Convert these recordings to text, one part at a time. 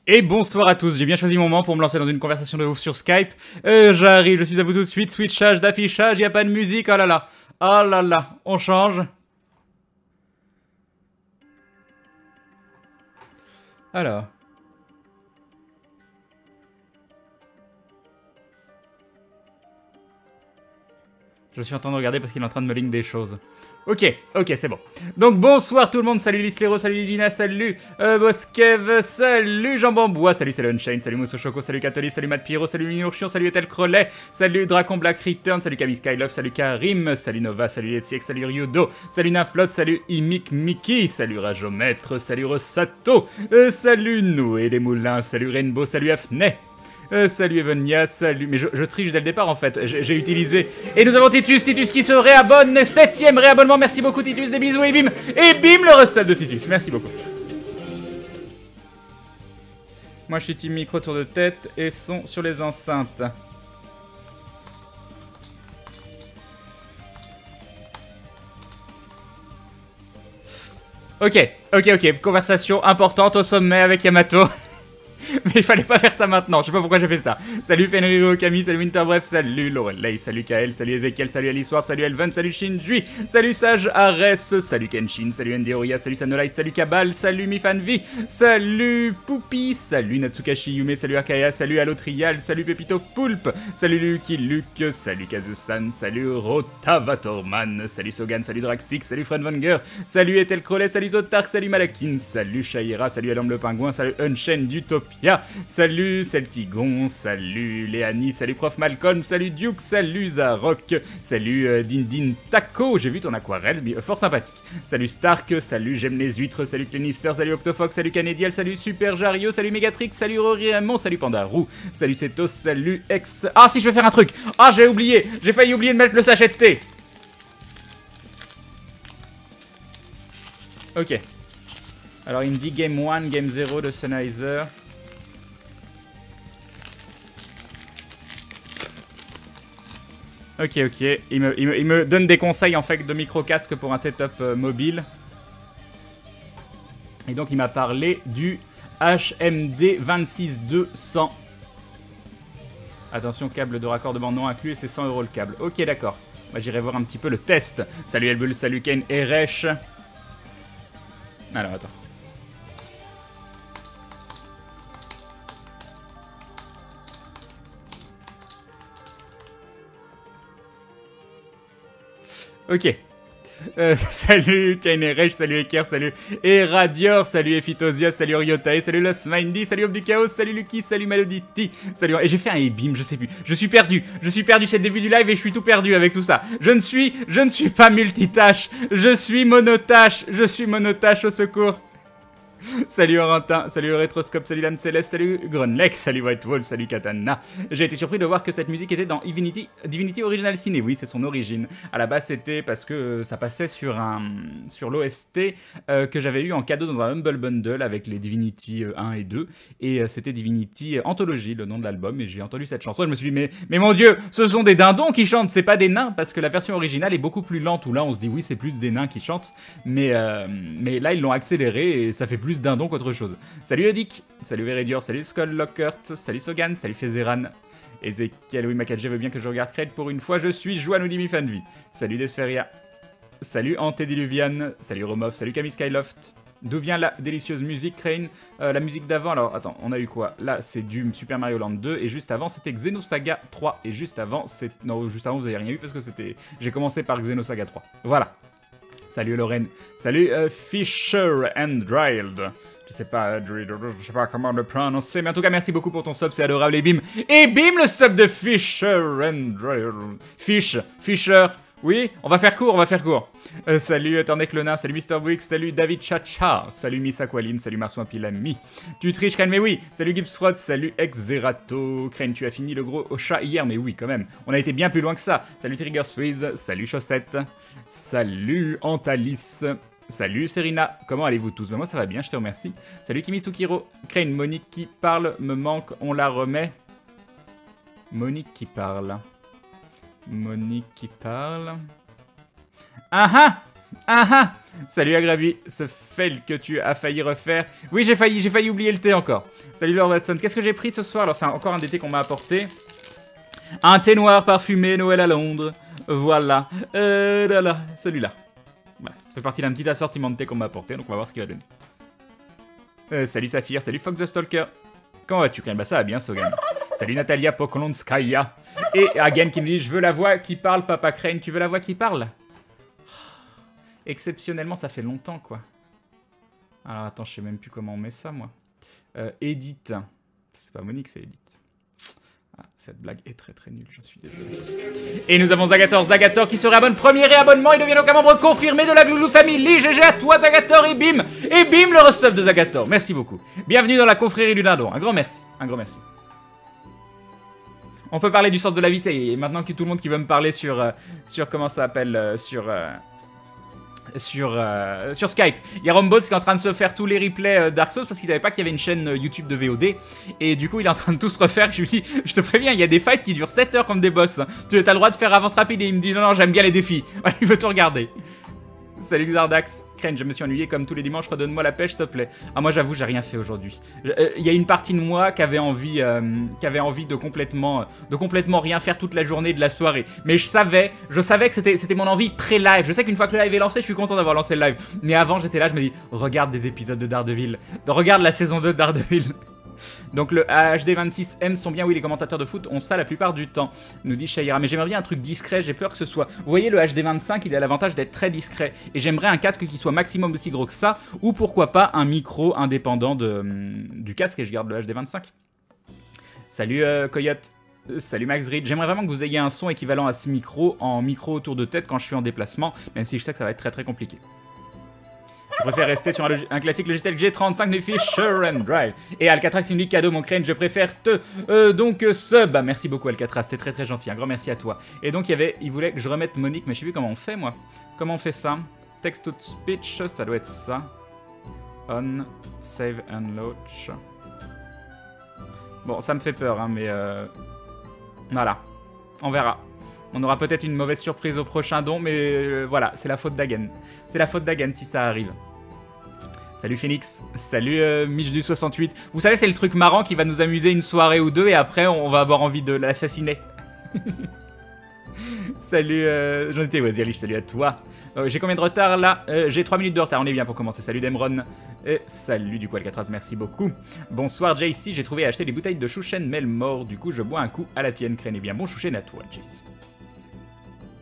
Et bonsoir à tous, j'ai bien choisi mon moment pour me lancer dans une conversation de ouf sur Skype. J'arrive, je suis à vous tout de suite, switchage d'affichage, y a pas de musique, oh là là. Oh là là, on change. Alors. Je suis en train de regarder parce qu'il est en train de me link des choses. Ok, c'est bon. Donc bonsoir tout le monde, salut Lislero, salut Livina, salut Boskev, salut Jean Bambois, salut Unchained, salut Mousso Choco, salut Catholis, salut Matt Pyro, salut Linourchion, salut Etel Crollet, salut Dracon Black Return, salut Camille Skylove, salut Karim, salut Nova, salut Letziek, salut Ryudo, salut Naflot, salut Imik Miki, salut Rajomètre, salut Rosato, salut Noé les Moulins, salut Rainbow, salut Afnay. Salut Evania, salut... Mais je triche dès le départ en fait, j'ai utilisé... Et nous avons Titus qui se réabonne, 7ème réabonnement, merci beaucoup Titus, des bisous et bim le resub de Titus, merci beaucoup. Moi je suis team micro tour de tête et son sur les enceintes. Ok, conversation importante au sommet avec Yamato. Mais il fallait pas faire ça maintenant, je sais pas pourquoi j'ai fait ça. Salut Fenriro, Camille, salut Winterbref, salut Lorelei, salut Kael, salut Ezekiel, salut Alisoir, salut Elven, salut Shinjui, salut Sage Ares, salut Kenshin, salut Endeoria, salut Sanolite, salut Kabal, salut Mifanvi, salut Poupi, salut Natsukashi Yume, salut Akaya, salut Allotrial, salut Pepito Poulpe, salut Lucky Luke, salut Kazusan, salut Rotavatorman, salut Sogan, salut Draxix, salut Fredwanger, salut Ethel Crowley, salut Zotark, salut Malakin, salut Shaira, salut Adam le Pingouin, salut Unchained d'Utopia, salut Celtigon, salut Léani, salut Prof Malcolm, salut Duke, salut Zarok, salut Dindin Taco, j'ai vu ton aquarelle, fort sympathique, salut Stark, salut J'aime les huîtres, salut Clenister, salut Octofox, salut Canediel, salut Super Jario, salut Megatrix, salut Rory Raymond, salut Pandarou, salut Cetos, salut X... Ah si, je vais faire un truc. Ah, j'ai oublié, j'ai failli oublier de mettre le sachet de thé. Ok. Alors il me dit Game 1, Game 0 de Sennheiser. Ok, il me donne des conseils en fait de micro-casque pour un setup mobile. Et donc il m'a parlé du HMD 26200. Attention, câble de raccordement non inclus et c'est 100 € le câble. Ok, d'accord. Bah, j'irai voir un petit peu le test. Salut Elbul, salut Ken et Resh. Alors, attends. Ok. Salut Kaineresh, salut Eker, salut Eradior, salut Ephitosia, salut Ryotae, salut Lost Mindy, salut Ob du Chaos, salut Lucky, salut Malodity, salut... Et j'ai fait un ebim, je sais plus. Je suis perdu, c'est le début du live et je suis tout perdu avec tout ça. Je ne suis pas multitâche, je suis monotâche, au secours. Salut Orentin, salut Rétroscope, salut Lame Céleste, salut Grunleck, salut White Wolf, salut Katana. J'ai été surpris de voir que cette musique était dans Divinity Original Sin. Oui, c'est son origine. À la base, c'était parce que ça passait sur l'OST que j'avais eu en cadeau dans un Humble Bundle avec les Divinity 1 et 2. Et c'était Divinity Anthology, le nom de l'album. Et j'ai entendu cette chanson. Je me suis dit, mais mon Dieu, ce sont des dindons qui chantent, c'est pas des nains. Parce que la version originale est beaucoup plus lente. Où là, on se dit, oui, c'est plus des nains qui chantent. Mais là, ils l'ont accéléré et ça fait plus dindon qu'autre chose. Salut Edic, salut Veridior, salut Skull Lockert, salut Sogan, salut Fezeran. Ezekiel, oui, Makadje veut bien que je regarde Cred pour une fois, je suis Joan Oudimi Fanvi. Salut Desferia, salut Antédiluvian, salut Romov, salut Camille Skyloft. D'où vient la délicieuse musique, Crane? La musique d'avant, alors attends, on a eu quoi? Là, c'est du Super Mario Land 2, et juste avant, c'était Xenosaga 3, et juste avant, non, juste avant, vous avez rien eu, parce que c'était... J'ai commencé par Xenosaga 3. Voilà. Salut Lorraine, salut Fisher and Drilled. Je sais pas comment le prononcer, mais en tout cas, merci beaucoup pour ton sub, c'est adorable, et bim, le sub de Fisher and Drilled. Fisher, oui, on va faire court. Salut Tornek le nain, salut Mr. Wix, salut David Chacha, salut Miss Aqualine, salut Marsouin Pilami. Tu triches, Crane, mais oui, salut Gibbsrod, salut Exerato. Crane, tu as fini le gros au chat hier, mais oui, quand même, on a été bien plus loin que ça. Salut Trigger Squeeze, salut Chaussette, salut Antalis. Salut Serena, comment allez-vous tous? Moi ça va bien, je te remercie. Salut Kimisukiro, Crane, Monique qui parle, me manque, on la remet. Monique qui parle. Ah ah. Salut Agravi, se fail que tu as failli refaire. Oui, j'ai failli oublier le thé encore. Salut Lord Watson. Qu'est-ce que j'ai pris ce soir? Alors, c'est encore un des thés qu'on m'a apporté. Un thé noir parfumé, Noël à Londres. Voilà. Là, celui-là. Voilà. Ça fait partie d'un petit assortiment de thé qu'on m'a apporté, donc on va voir ce qu'il va donner. Salut Saphir, salut Fox the Stalker. Comment vas-tu, Crane? Bah ça va bien, Sogan. Salut Natalia Pokolonskaya. Et Hagen qui me dit, je veux la voix qui parle, Papa Crane. Tu veux la voix qui parle? Exceptionnellement, ça fait longtemps, quoi. Alors, attends, je sais même plus comment on met ça, moi. Edith. C'est pas Monique, c'est Edith. Ah, cette blague est très très nulle, je suis désolé. Et nous avons Zagator qui se réabonne. Premier réabonnement, il devient donc un membre confirmé de la Gloulou Family. GG à toi, Zagator, et bim, le resub de Zagator. Merci beaucoup. Bienvenue dans la confrérie du dindon. Un grand merci, un grand merci. On peut parler du sens de la vie, et maintenant que tout le monde qui veut me parler sur comment ça s'appelle, sur Skype. Il y a Rombots qui est en train de se faire tous les replays Dark Souls parce qu'il savait pas qu'il y avait une chaîne YouTube de VOD. Et du coup, il est en train de tout se refaire. Je lui dis, je te préviens, il y a des fights qui durent 7 heures comme des boss. Tu as le droit de faire avance rapide. Et il me dit, non, non, j'aime bien les défis. Voilà, il veut tout regarder. Salut Xardax. Crane, je me suis ennuyé comme tous les dimanches. Redonne-moi la pêche, s'il te plaît. Ah, moi, j'avoue, j'ai rien fait aujourd'hui. Il y a une partie de moi qui avait envie de complètement rien faire toute la journée de la soirée. Mais je savais que c'était mon envie pré-live. Je sais qu'une fois que le live est lancé, je suis content d'avoir lancé le live. Mais avant, j'étais là, je me dis, regarde des épisodes de Daredevil. Regarde la saison 2 de Daredevil. Donc le HD26M sont bien, oui, les commentateurs de foot ont ça la plupart du temps, nous dit Shaira. Mais j'aimerais bien un truc discret, j'ai peur que ce soit... Vous voyez, le HD25, il a l'avantage d'être très discret. Et j'aimerais un casque qui soit maximum aussi gros que ça, ou pourquoi pas un micro indépendant du casque, et je garde le HD25. Salut Coyote. Salut Max Reed. J'aimerais vraiment que vous ayez un son équivalent à ce micro, en micro autour de tête quand je suis en déplacement, même si je sais que ça va être très très compliqué. Je préfère rester sur un classique Logitech G35 de Fisher and Drive. Et Alcatraz, il me dit cadeau mon Crane, je préfère donc sub. Bah, merci beaucoup Alcatraz, c'est très très gentil, un grand merci à toi. Et donc il voulait que je remette Monique, mais je sais plus comment on fait moi. Comment on fait ça? Text to speech, ça doit être ça. On, save and launch. Bon, ça me fait peur, hein, mais voilà, on verra. On aura peut-être une mauvaise surprise au prochain don, mais voilà, c'est la faute d'Hagen. C'est la faute d'Hagen si ça arrive. Salut Phoenix, salut Michdu68. Vous savez, c'est le truc marrant qui va nous amuser une soirée ou deux et après on va avoir envie de l'assassiner. Salut j'en étais Wazialish, salut à toi. J'ai combien de retard là? J'ai 3 minutes de retard, on est bien pour commencer. Salut Demron. Et salut du coup Alcatraz, merci beaucoup. Bonsoir JC, j'ai trouvé et acheté des bouteilles de Chouchen Melmort. Du coup je bois un coup à la tienne, Crane. Eh bien bon Chouchen à toi JC.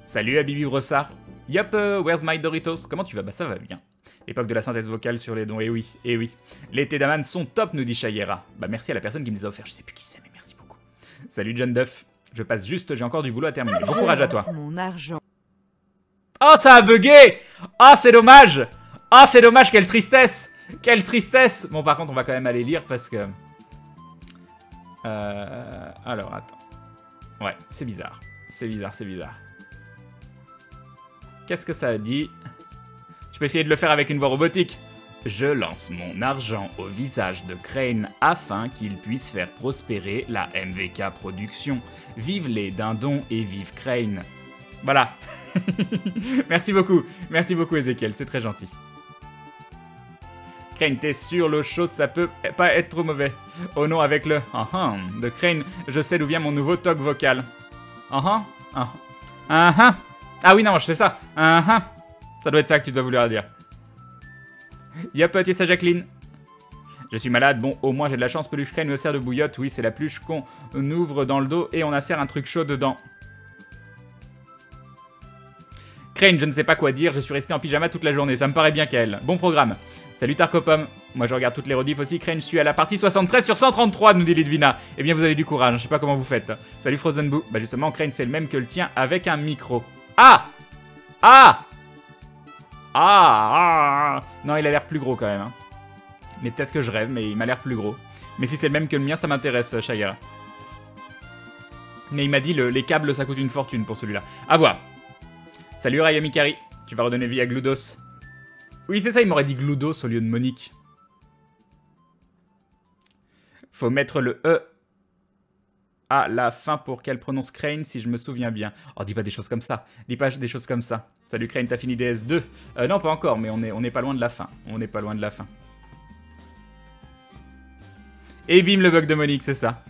Salut Abibi Brossard. Yup, where's my Doritos? Comment tu vas? Bah ça va bien. L'époque de la synthèse vocale sur les dons, eh oui, eh oui. Les thés d'Aman sont top, nous dit Shayera. Bah merci à la personne qui me les a offerts, je sais plus qui c'est, mais merci beaucoup. Salut John Duff. Je passe juste, j'ai encore du boulot à terminer. Bon courage à toi. Mon argent. Oh, ça a bugué! Oh, c'est dommage! Oh, c'est dommage, quelle tristesse! Quelle tristesse! Bon, par contre, on va quand même aller lire parce que... alors, attends. Ouais, c'est bizarre. C'est bizarre, c'est bizarre. Qu'est-ce que ça a dit? Je peux essayer de le faire avec une voix robotique. Je lance mon argent au visage de Crane afin qu'il puisse faire prospérer la MVK Production. Vive les dindons et vive Crane. Voilà. Merci beaucoup Ezekiel, c'est très gentil. Crane, t'es sûr, l'eau chaude, ça peut pas être trop mauvais. Oh non, avec le de Crane, je sais d'où vient mon nouveau toc vocal. Ah oui, non, je fais ça. Ça doit être ça que tu dois vouloir dire. Yop, Tessa Jacqueline. Je suis malade, bon, au moins j'ai de la chance, peluche Crane me sert de bouillotte. Oui, c'est la pluche qu'on ouvre dans le dos et on insère un truc chaud dedans. Crane, je ne sais pas quoi dire, je suis resté en pyjama toute la journée, ça me paraît bien qu'elle. Bon programme. Salut Tarkopom. Moi je regarde toutes les rediffs aussi. Crane, je suis à la partie 73 sur 133, nous dit Lidvina. Eh bien vous avez du courage, je sais pas comment vous faites. Salut Frozen Boo. Bah justement, Crane c'est le même que le tien avec un micro. Non, il a l'air plus gros quand même. Hein. Mais peut-être que je rêve, mais il m'a l'air plus gros. Mais si c'est le même que le mien, ça m'intéresse, Shayera. Mais il m'a dit les câbles ça coûte une fortune pour celui-là. À voir. Salut Raya Mikari. Tu vas redonner vie à Gludos. Oui, c'est ça, il m'aurait dit Gludos au lieu de Monique. Faut mettre le E à la fin pour qu'elle prononce Crane, si je me souviens bien. Oh, dis pas des choses comme ça. Dis pas des choses comme ça. Salut Crane, t'as fini DS2? Non, pas encore, mais on est pas loin de la fin. On est pas loin de la fin. Et bim, le bug de Monique, c'est ça.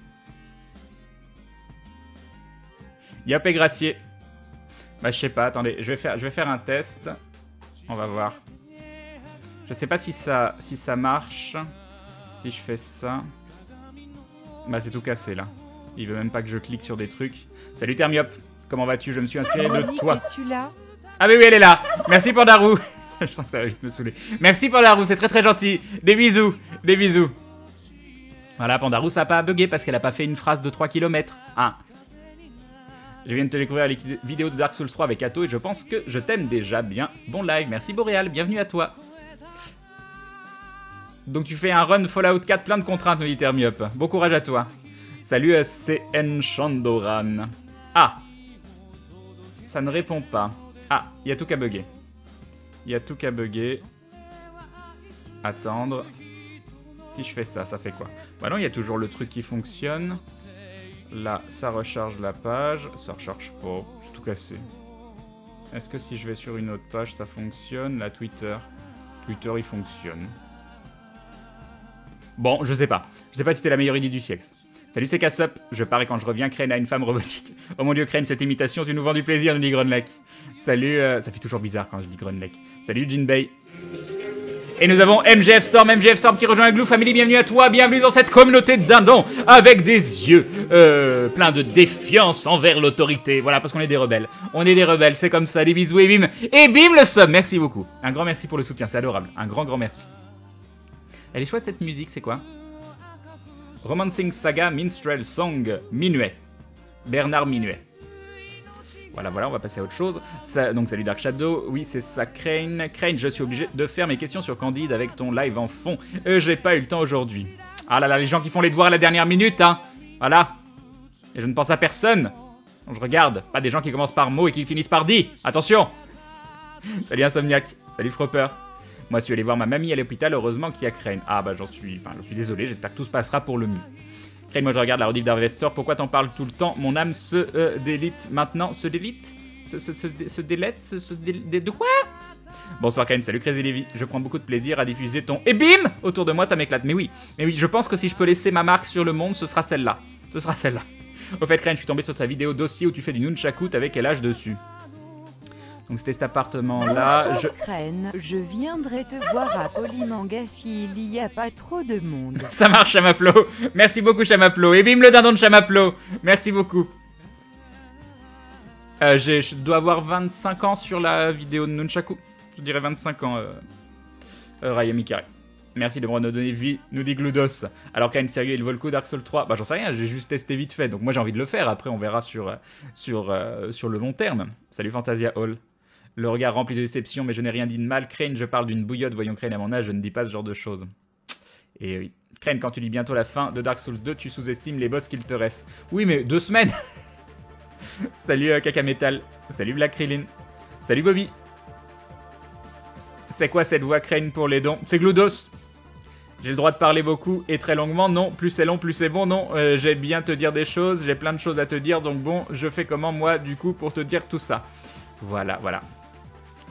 Yop et Gracier. Bah, je sais pas, attendez, je vais faire un test. On va voir. Je sais pas si ça marche. Si je fais ça... Bah, c'est tout cassé, là. Il veut même pas que je clique sur des trucs. Salut Thermiop, comment vas-tu? Je me suis inspiré de toi. Es-tu là? Ah oui, oui, elle est là. Merci pour Darou. Je sens que ça va vite me saouler. Merci Pandarou, c'est très très gentil. Des bisous, des bisous. Voilà, Pandarou, ça a pas bugué parce qu'elle a pas fait une phrase de 3 km. Hein. Je viens de te découvrir les vidéos de Dark Souls 3 avec Atto et je pense que je t'aime déjà bien. Bon live, merci Boréal, bienvenue à toi. Donc tu fais un run Fallout 4 plein de contraintes, nous dit Thermiop. Bon courage à toi. Salut CN Chandoran. Ah. Ça ne répond pas. Ah, il y a tout qu'à bugger. Il y a tout qu'à bugger. Attendre. Si je fais ça, ça fait quoi? Bah non, il y a toujours le truc qui fonctionne. Là, ça recharge la page. Ça recharge pas. C'est tout cassé. Est-ce que si je vais sur une autre page, ça fonctionne? Là, Twitter. Twitter, il fonctionne. Bon, je sais pas. Je sais pas si c'était la meilleure idée du siècle. Salut, c'est Cassup. Je pars et quand je reviens, Crane a une femme robotique. Oh mon dieu, Crane, cette imitation, tu nous vends du plaisir, nous dit Grunlek. Salut, ça fait toujours bizarre quand je dis Grunlek. Salut, Jinbei. Et nous avons MGF Storm qui rejoint la Glue Family. Bienvenue à toi, bienvenue dans cette communauté de dindons avec des yeux pleins de défiance envers l'autorité. Voilà, parce qu'on est des rebelles. On est des rebelles, c'est comme ça, des bisous et bim. Et bim le sub, merci beaucoup. Un grand merci pour le soutien, c'est adorable. Un grand merci. Elle est chouette cette musique, c'est quoi? Romancing Saga Minstrel Song Minuet. Bernard Minuet. Voilà, on va passer à autre chose. Ça, donc salut Dark Shadow, oui c'est ça Crane. Crane, je suis obligé de faire mes questions sur Candide avec ton live en fond. J'ai pas eu le temps aujourd'hui. Ah là là, les gens qui font les devoirs à la dernière minute, hein. Voilà. Et je ne pense à personne. Donc je regarde, pas des gens qui commencent par mot et qui finissent par dit. Attention. Salut Insomniac, salut Fropper. Moi, je suis allé voir ma mamie à l'hôpital, heureusement qu'il y a Crane. Ah bah j'en suis désolé, j'espère que tout se passera pour le mieux. Crane, moi je regarde la rediff d'Harvester, pourquoi t'en parles tout le temps? Mon âme se délite maintenant. Se délite? Se délète? De quoi? Bonsoir Crane, salut Crazy Levy. Je prends beaucoup de plaisir à diffuser ton... Et bim! Autour de moi, ça m'éclate. Mais oui, je pense que si je peux laisser ma marque sur le monde, ce sera celle-là. Ce sera celle-là. Au fait, Crane, je suis tombé sur ta vidéo dossier où tu fais du nunchaku avec LH dessus. Donc c'était cet appartement-là. Crane, je viendrai te voir à Polymanga s'il n'y a pas trop de monde. Ça marche, Chamaplo. Merci beaucoup, Chamaplo. Et bim, le dindon de Chamaplo. Merci beaucoup. Je dois avoir 25 ans sur la vidéo de Nunchaku. Je dirais 25 ans, Raya Mikari. Merci de me redonner vie, nous dit Gludos. Alors Kain, sérieux, il vaut le coup Dark Souls 3? Bah j'en sais rien, j'ai juste testé vite fait. Donc moi j'ai envie de le faire, après on verra sur le long terme. Salut Fantasia Hall. Le regard rempli de déception, mais je n'ai rien dit de mal. Crane, je parle d'une bouillotte, voyons Crane à mon âge, je ne dis pas ce genre de choses. Et oui. Crane, quand tu lis bientôt la fin de Dark Souls 2, tu sous-estimes les boss qu'il te reste. Oui, mais 2 semaines. Salut Kaka Metal. Salut Black Krillin. Salut Bobby. C'est quoi cette voix Crane pour les dons? C'est Gludos. J'ai le droit de parler beaucoup et très longuement. Non, plus c'est long, plus c'est bon. Non, j'aime bien te dire des choses. J'ai plein de choses à te dire. Donc bon, je fais comment moi, du coup, pour te dire tout ça? Voilà.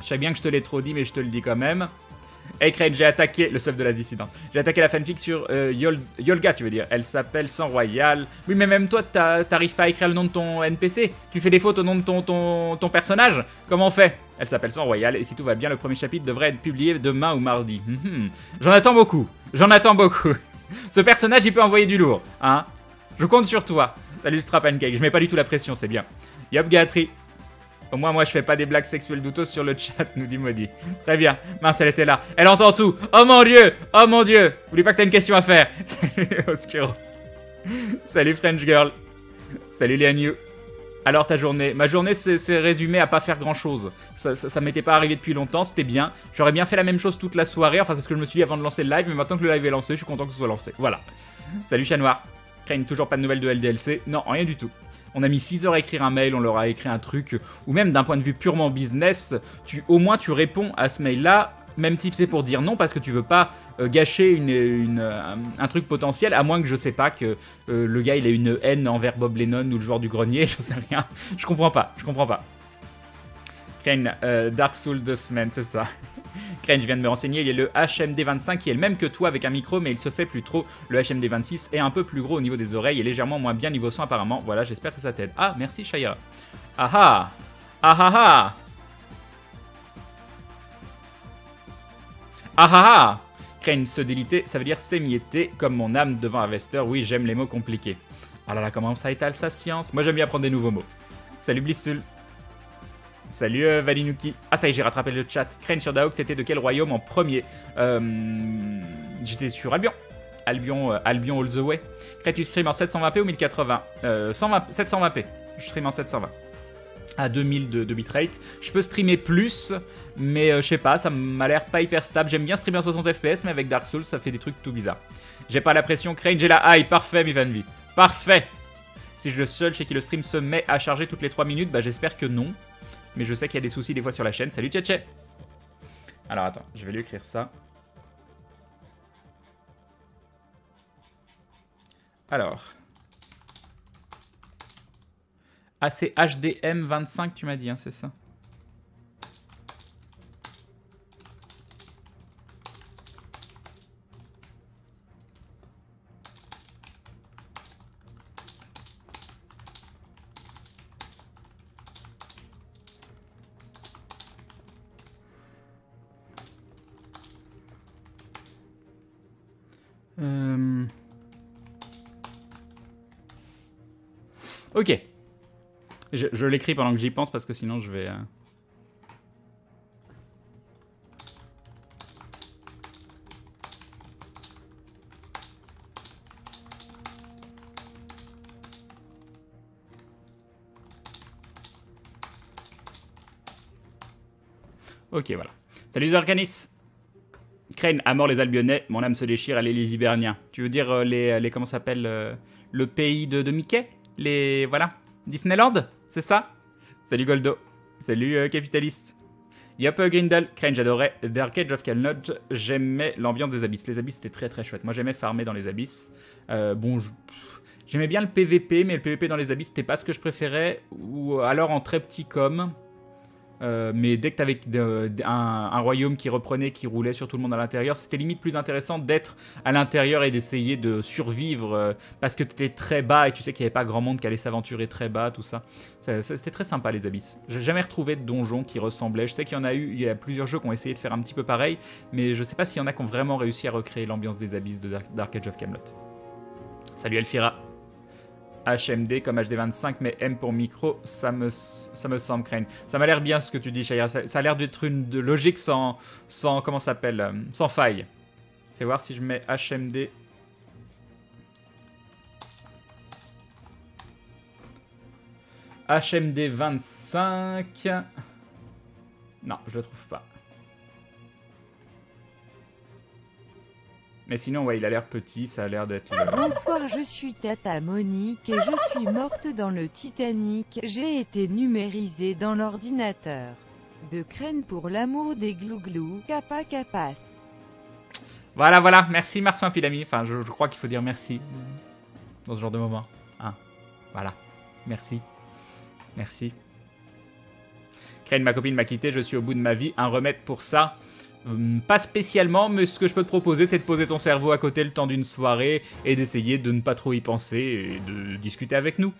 Je sais bien que je te l'ai trop dit, mais je te le dis quand même. Hey Crane, j'ai attaqué le sub de la dissidence. J'ai attaqué la fanfic sur Yolga, tu veux dire. Elle s'appelle Sang Royal. Oui, mais même toi, t'arrives pas à écrire le nom de ton NPC. Tu fais des fautes au nom de ton personnage. Comment on fait? Elle s'appelle Sang Royal, et si tout va bien, le premier chapitre devrait être publié demain ou mardi. J'en attends beaucoup. Ce personnage, il peut envoyer du lourd, hein. Je compte sur toi. Salut Strap Pancake, je mets pas du tout la pression, c'est bien. Yop Gatri. Au moins, moi, je fais pas des blagues sexuelles douteuses sur le chat, nous dit Maudit. Très bien. Mince, elle était là. Elle entend tout. Oh mon dieu. Oh mon dieu. Oublie pas que t'as une question à faire. Salut Oscuro. Salut French Girl. Salut Lianyu. Alors, ta journée? Ma journée, c'est résumé à pas faire grand-chose. Ça m'était pas arrivé depuis longtemps, c'était bien. J'aurais bien fait la même chose toute la soirée. Enfin, c'est ce que je me suis dit avant de lancer le live. Mais maintenant que le live est lancé, je suis content que ce soit lancé. Voilà. Salut Chat Noir. Crane, toujours pas de nouvelles de LDLC. Non, rien du tout. On a mis 6 heures à écrire un mail, on leur a écrit un truc, ou même d'un point de vue purement business, au moins tu réponds à ce mail-là Même si c'est pour dire non parce que tu veux pas gâcher un truc potentiel, à moins que je sais pas que le gars il a une haine envers Bob Lennon ou le joueur du grenier, je sais rien. Je comprends pas. Crane, Dark Souls 2 semaines, c'est ça. Crane, je viens de me renseigner, il y a le HMD25 qui est le même que toi avec un micro, mais il se fait plus trop. Le HMD26 est un peu plus gros au niveau des oreilles et légèrement moins bien niveau son apparemment. Voilà, j'espère que ça t'aide. Ah, merci Shaya. Ah ah. Ah ah ah. Ah ah ah. Crane, se déliter, ça veut dire s'émietter, comme mon âme devant Harvester. Oui, j'aime les mots compliqués. Ah là là, comment ça étale sa science. Moi, j'aime bien apprendre des nouveaux mots. Salut Blistul. Salut Valinuki. Ah ça y est, j'ai rattrapé le chat. Crane sur Daok, t'étais de quel royaume en premier? J'étais sur Albion. Albion all the way. Crane, tu stream en 720p ou 1080? 720p. Je stream en 720. À 2000 de bitrate. Je peux streamer plus, mais je sais pas, ça m'a l'air pas hyper stable. J'aime bien streamer en 60 fps, mais avec Dark Souls, ça fait des trucs tout bizarres. J'ai pas la pression, Crane, j'ai la high. Parfait, Mivanvi. Parfait. Si je le seul chez qui le stream se met à charger toutes les 3 minutes, bah j'espère que non. Mais je sais qu'il y a des soucis des fois sur la chaîne. Salut Tchetché. Alors attends, je vais lui écrire ça. Alors. Ah, c'est HDM25 tu m'as dit, hein, c'est ça? Ok. Je l'écris pendant que j'y pense parce que sinon je vais... Ok, voilà. Salut Zorkanis. Crane, à mort les Albionnais, mon âme se déchire, allez les Hiberniens. Tu veux dire les comment ça s'appelle le pays de Mickey? Les... voilà. Disneyland? C'est ça? Salut Goldo. Salut Capitaliste. Yup Grindel. Crane, j'adorais Dark Age of Camelot. J'aimais l'ambiance des abysses. Les abysses c'était très très chouette. Moi j'aimais farmer dans les abysses. Bon, j'aimais bien le PVP, mais le PVP dans les abysses c'était pas ce que je préférais. Ou alors en très petit com. Mais dès que t'avais un royaume qui reprenait, qui roulait sur tout le monde à l'intérieur, c'était limite plus intéressant d'être à l'intérieur et d'essayer de survivre parce que t'étais très bas et tu sais qu'il n'y avait pas grand monde qui allait s'aventurer très bas, tout ça. C'était très sympa les abysses. J'ai jamais retrouvé de donjon qui ressemblait. Je sais qu'il y en a eu, il y a plusieurs jeux qui ont essayé de faire un petit peu pareil, mais je sais pas s'il y en a qui ont vraiment réussi à recréer l'ambiance des abysses de Dark Age of Camelot. Salut Elfira. HMD comme HD25, mais M pour micro, ça me semble Crane. Ça m'a l'air bien ce que tu dis, Shaya. Ça a l'air d'être une logique sans comment ça s'appelle, sans faille. Fais voir si je mets HMD. HMD 25. Non, je le trouve pas. Mais sinon, ouais, il a l'air petit, ça a l'air d'être... Bonsoir, je suis Tata Monique et je suis morte dans le Titanic. J'ai été numérisée dans l'ordinateur. De Crane pour l'amour des glouglous, kappa kappas. Voilà, voilà, merci Marsouin Pilami. Enfin, je crois qu'il faut dire merci dans ce genre de moment. Hein. Voilà, merci. Merci. Crane, ma copine m'a quitté, je suis au bout de ma vie. Un remède pour ça? Pas spécialement, mais ce que je peux te proposer, c'est de poser ton cerveau à côté le temps d'une soirée et d'essayer de ne pas trop y penser et de discuter avec nous.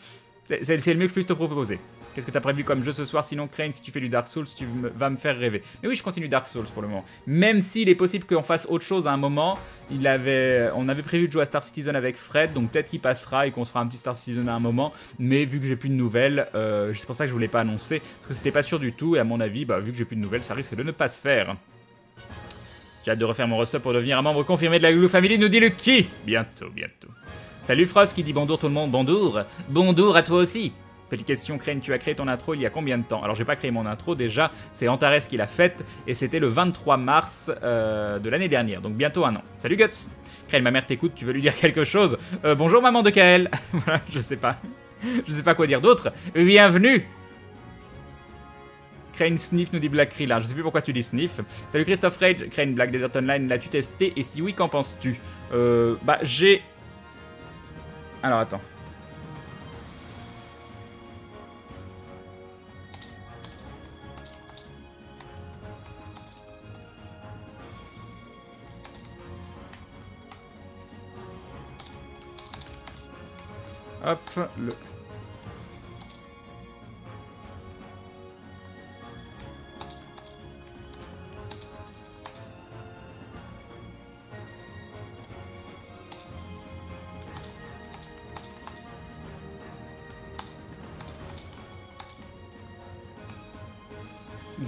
C'est le mieux que je puisse te proposer. Qu'est-ce que tu as prévu comme jeu ce soir? Sinon, Crane, si tu fais du Dark Souls, tu vas me faire rêver. Mais oui, je continue Dark Souls pour le moment. Même s'il est possible qu'on fasse autre chose à un moment. On avait prévu de jouer à Star Citizen avec Fred, donc peut-être qu'il passera et qu'on se fera un petit Star Citizen à un moment. Mais vu que j'ai plus de nouvelles, c'est pour ça que je voulais pas annoncer. Parce que c'était pas sûr du tout, et à mon avis, vu que j'ai plus de nouvelles, ça risque de ne pas se faire. J'ai hâte de refaire mon resub pour devenir un membre confirmé de la Glouglou Family, nous dit le qui? Bientôt, bientôt. Salut Frost qui dit bonjour tout le monde, bonjour. Bonjour à toi aussi. Petite question, Crane, tu as créé ton intro il y a combien de temps? Alors j'ai pas créé mon intro déjà, c'est Antares qui l'a faite et c'était le 23 mars de l'année dernière, donc bientôt un an. Salut Guts. Crane, ma mère t'écoute, tu veux lui dire quelque chose? Bonjour maman de Kael. Voilà, je sais pas. Je sais pas quoi dire d'autre. Bienvenue. Crane sniff nous dit Black Krill. Je sais plus pourquoi tu dis sniff. Salut Christophe Rage. Crane Black Desert Online, l'as-tu testé? Et si oui, qu'en penses-tu? Bah j'ai... Alors attends. Hop, le...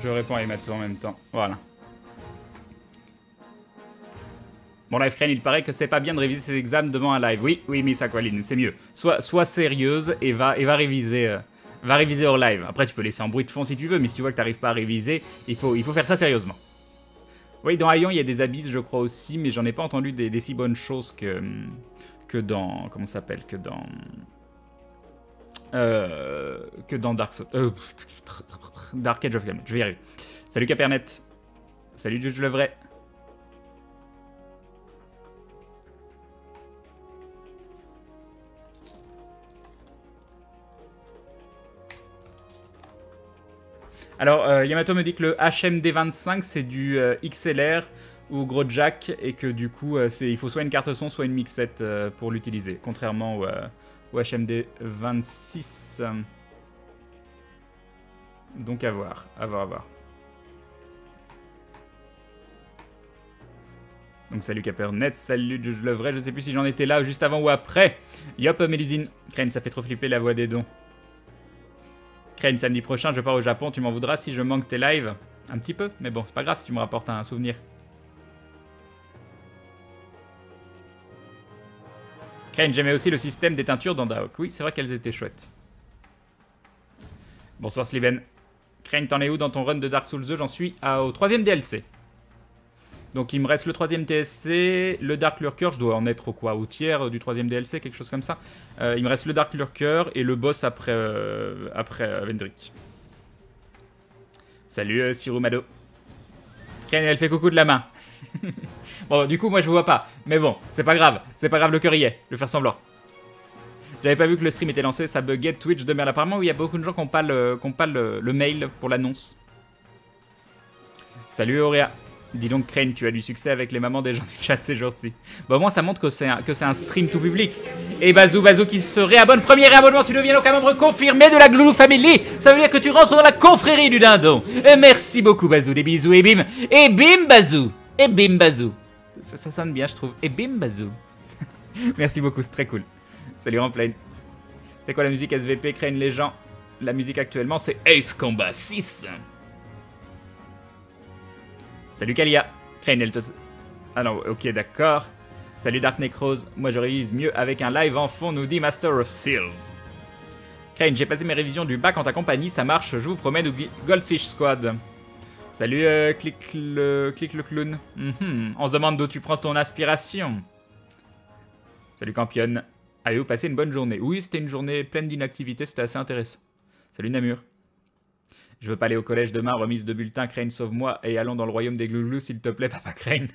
Je réponds à Yamato en même temps. Voilà. Bon, Live Crane, il paraît que c'est pas bien de réviser ses examens devant un live. Oui, oui, Miss Aqualine, c'est mieux. Sois sérieuse et va réviser hors live. Après, tu peux laisser en bruit de fond si tu veux, mais si tu vois que t'arrives pas à réviser, il faut faire ça sérieusement. Oui, dans Aion, il y a des abysses, je crois aussi, mais j'en ai pas entendu des si bonnes choses que dans... Comment ça s'appelle? Que dans Dark Age of Camelot. Je vais y arriver. Salut Capernet. Salut Juge le vrai. Alors, Yamato me dit que le HMD25, c'est du XLR ou gros jack, et que du coup, il faut soit une carte son, soit une mixette pour l'utiliser, contrairement au HMD26. Donc à voir, à voir. Donc salut Capernet, salut Juge le vrai, je sais plus si j'en étais là juste avant ou après. Yop, Mélusine. Crane, ça fait trop flipper la voix des dons. Crane, samedi prochain, je pars au Japon, tu m'en voudras si je manque tes lives? Un petit peu, mais bon, c'est pas grave si tu me rapportes un souvenir. Crane, j'aimais aussi le système des teintures dans Daok. Oui, c'est vrai qu'elles étaient chouettes. Bonsoir Sliven. Crane, t'en es où dans ton run de Dark Souls 2? J'en suis au 3ème DLC. Donc il me reste le 3ème TSC, le Dark Lurker, je dois en être au tiers du 3ème DLC, quelque chose comme ça. Il me reste le Dark Lurker et le boss après Vendrick. Salut Sirumado. Crane, elle fait coucou de la main. Bon, du coup, moi je vous vois pas. Mais bon, c'est pas grave le cœur y est, le faire semblant. J'avais pas vu que le stream était lancé, ça buguait Twitch de merde. Apparemment, il y a beaucoup de gens qui n'ont pas le mail pour l'annonce. Salut Auréa. Dis donc Crane, tu as du succès avec les mamans des gens du chat ces jours-ci. Bon, au moins ça montre que c'est un stream tout public. Et Bazou qui se réabonne. Premier réabonnement, tu deviens donc un membre confirmé de la Gloulou Family. Ça veut dire que tu rentres dans la confrérie du dindon. Et merci beaucoup Bazou, des bisous et bim. Et bim Bazou. Et bim Bazou. Ça sonne bien je trouve. Et bim Bazou. Merci beaucoup, c'est très cool. Salut Ramplane. C'est quoi la musique SVP Crane les gens? La musique actuellement c'est Ace Combat 6. Salut Kalia. Crane, elle te... Ah non, ok, d'accord. Salut Dark Necrose. Moi, je révise mieux avec un live en fond, nous dit Master of Seals. Crane, j'ai passé mes révisions du bac en ta compagnie, ça marche, je vous promets, nous Goldfish Squad. Salut Click le clown. On se demande d'où tu prends ton inspiration. Salut Campion. Avez-vous passé une bonne journée? Oui, c'était une journée pleine d'inactivité, c'était assez intéressant. Salut Namur. Je veux pas aller au collège demain, remise de bulletin, Crane sauve-moi et allons dans le royaume des glouglous s'il te plaît, papa Crane.